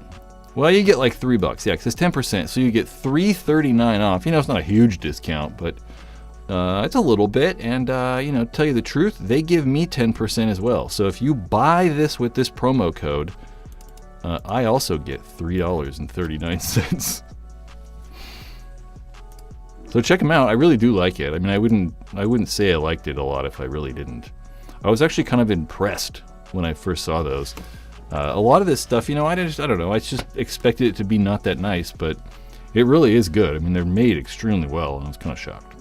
Well, you get like $3, yeah, because it's 10%, so you get $3.39 off. You know, it's not a huge discount, but it's a little bit. And you know, tell you the truth, they give me 10% as well. So if you buy this with this promo code, I also get $3.39. So check them out. I really do like it. I mean, I wouldn't say I liked it a lot if I really didn't. I was actually kind of impressed when I first saw those. A lot of this stuff, you know, I don't know. I just expected it to be not that nice, but it really is good. I mean, they're made extremely well, and I was kind of shocked.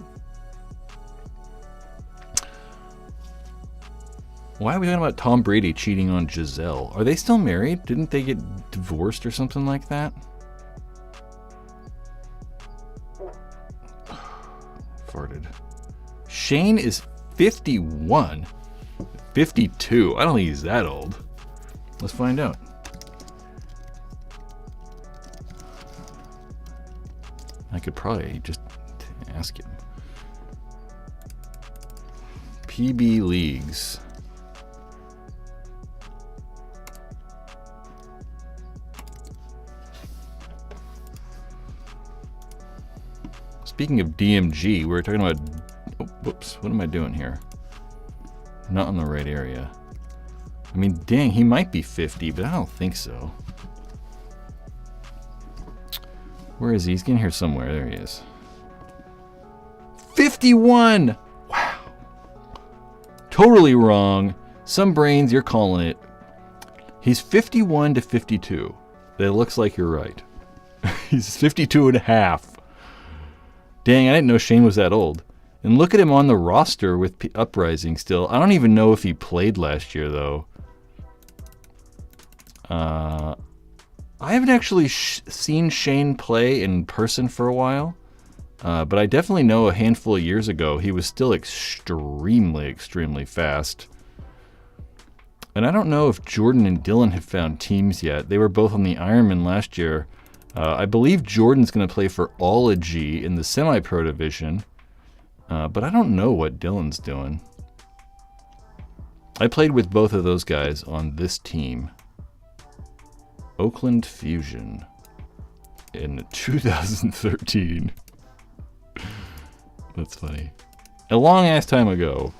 Why are we talking about Tom Brady cheating on Giselle? Are they still married? Didn't they get divorced or something like that? Farted. Shane is 51. 52. I don't think he's that old. Let's find out. I could probably just ask him. PB Leagues. Speaking of DMG, we were talking about... Oh, whoops, what am I doing here? Not in the right area. I mean, dang, he might be 50, but I don't think so. Where is he? He's getting here somewhere. There he is. 51! Wow. Totally wrong. Some brains, you're calling it. He's 51 to 52. That looks like you're right. He's 52 and a half. Dang, I didn't know Shane was that old. And look at him on the roster with Uprising still. I don't even know if he played last year, though. I haven't actually seen Shane play in person for a while. But I definitely know a handful of years ago he was still extremely, extremely fast. And I don't know if Jordan and Dylan have found teams yet. They were both on the Ironmen last year. I believe Jordan's going to play for Ology in the semi-pro division. But I don't know what Dylan's doing. I played with both of those guys on this team. Oakland Fusion. in 2013. That's funny. A long ass time ago.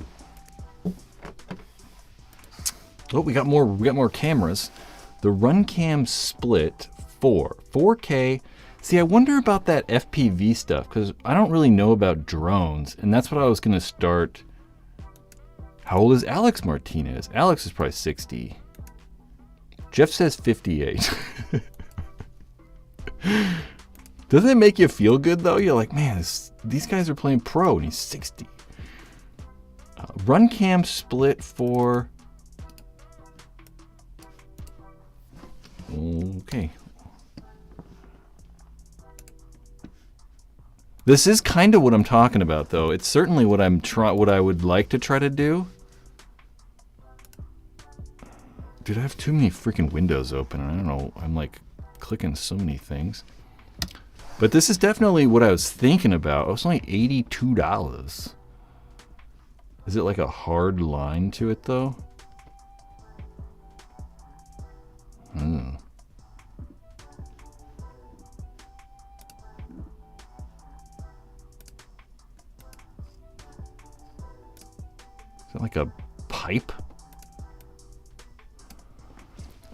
Oh, we got more cameras. The Runcam Split 4K. See, I wonder about that FPV stuff because I don't really know about drones, and that's what I was gonna start. How old is Alex Martinez? Alex is probably 60. Jeff says 58. Doesn't it make you feel good though? You're like, man, these guys are playing pro, and he's 60. Runcam Split 4. Okay. This is kind of what I'm talking about, though. It's certainly what what I would like to try to do. Dude, I have too many freaking windows open. I don't know. I'm like clicking so many things. But this is definitely what I was thinking about. It was only $82. Is it like a hard line to it, though? Hmm. Is it like a pipe?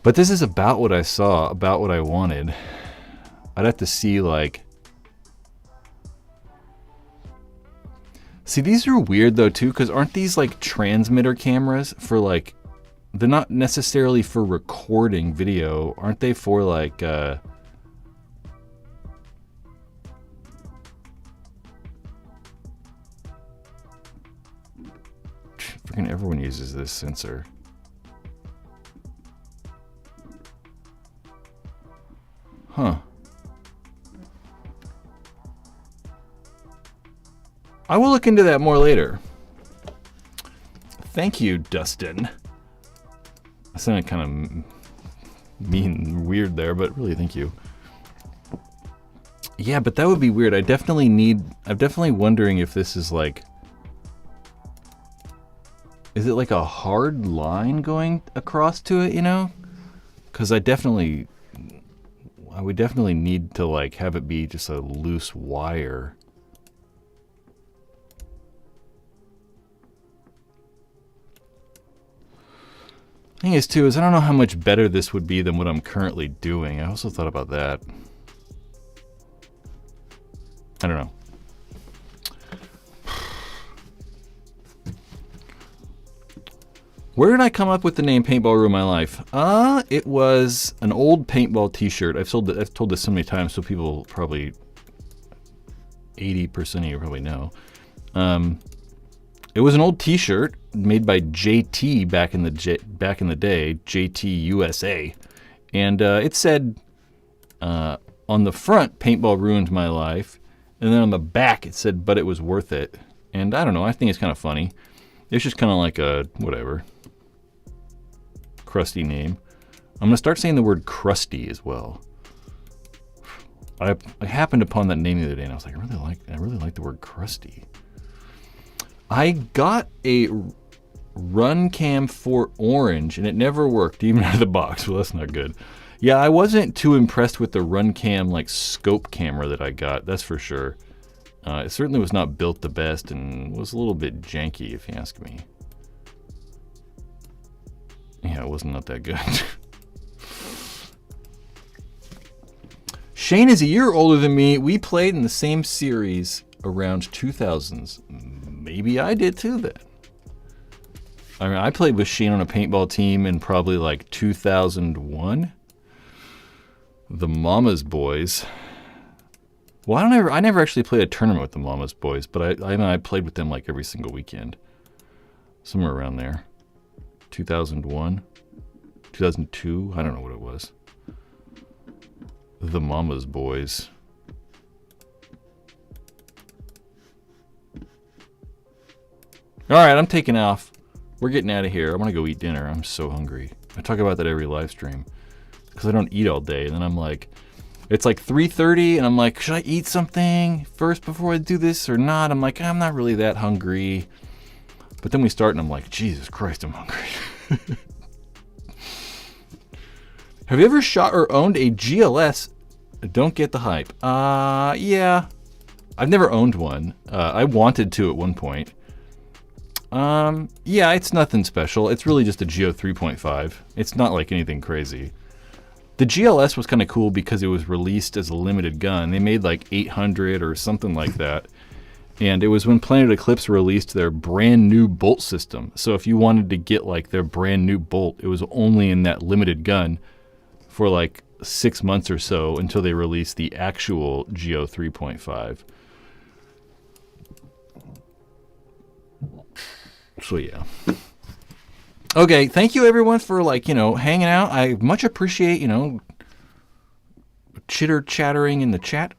But this is about what I saw, about what I wanted. I'd have to see, like... See, these are weird, though, too, because aren't these, like, transmitter cameras for, like... They're not necessarily for recording video. Aren't they for, like, freaking everyone uses this sensor. Huh. I will look into that more later. Thank you, Dustin. I sounded kind of mean and weird there, but really thank you. Yeah, but that would be weird. I'm definitely wondering if this is like... Is it like a hard line going across to it, you know? Because I would definitely need to like have it be just a loose wire. Thing is too is I don't know how much better this would be than what I'm currently doing. I also thought about that. I don't know. Where did I come up with the name Paintball Ruined My Life? It was an old paintball t-shirt. I've told this so many times, so people probably 80% of you probably know. It was an old t-shirt made by JT back in the day, JT USA. And it said on the front, Paintball Ruined My Life. And then on the back, it said, but it was worth it. And I don't know, I think it's kind of funny. It's just kind of like a, whatever, crusty name. I'm going to start saying the word crusty as well. I happened upon that name the other day, and I was like, I really like the word crusty. I got a Runcam for Orange, and it never worked, even out of the box. Well, that's not good. Yeah, I wasn't too impressed with the Runcam like scope camera that I got, that's for sure. It certainly was not built the best and was a little bit janky, if you ask me. Yeah, it wasn't not that good. Shane is a year older than me. We played in the same series around 2000s. Maybe I did too then. I mean, I played with Shane on a paintball team in probably like 2001. The Mama's Boys. Well, I never actually played a tournament with the Mama's Boys, but I played with them like every single weekend. Somewhere around there. 2001, 2002, I don't know what it was. The Mama's Boys. All right, I'm taking off. We're getting out of here. I want to go eat dinner. I'm so hungry. I talk about that every live stream because I don't eat all day. And then I'm like, it's like 3:30 and I'm like, should I eat something first before I do this or not? I'm like, I'm not really that hungry. But then we start and I'm like, Jesus Christ, I'm hungry. Have you ever shot or owned a GLS Don't get the hype. Yeah. I've never owned one. I wanted to at one point. Yeah, it's nothing special. It's really just a Geo 3.5. It's not like anything crazy. The GLS was kind of cool because it was released as a limited gun. They made like 800 or something like that. And it was when Planet Eclipse released their brand new bolt system. So if you wanted to get like their brand new bolt, it was only in that limited gun for like 6 months or so until they released the actual Geo 3.5. So yeah. Okay, thank you everyone for hanging out. I much appreciate, chitter-chattering in the chat.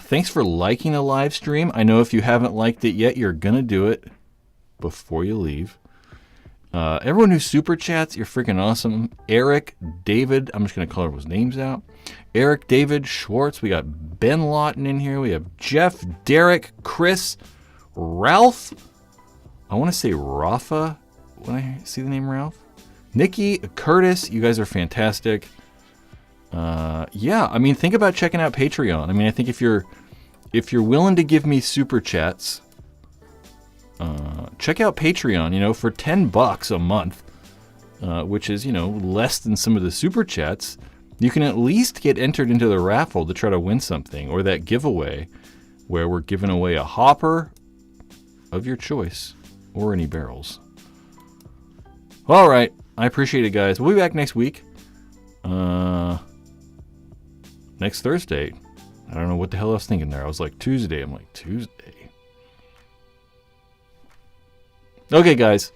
Thanks for liking the live stream. I know if you haven't liked it yet, you're gonna do it before you leave. Everyone who super chats, you're freaking awesome. Eric, David, I'm just gonna call everyone's names out. Eric, David, Schwartz, we got Ben Lawton in here. We have Jeff, Derek, Chris, Ralph. I want to say Rafa when I see the name Ralph. Nikki, Curtis, you guys are fantastic. Yeah, I mean, think about checking out Patreon. I mean, I think if you're willing to give me super chats, check out Patreon. For $10 a month, which is less than some of the super chats, you can at least get entered into the raffle to try to win something, or that giveaway where we're giving away a hopper of your choice or any barrels. All right, I appreciate it, guys. We'll be back next week. Next Thursday. I don't know what the hell I was thinking there. I was like Tuesday. I'm like, Tuesday. Okay, guys.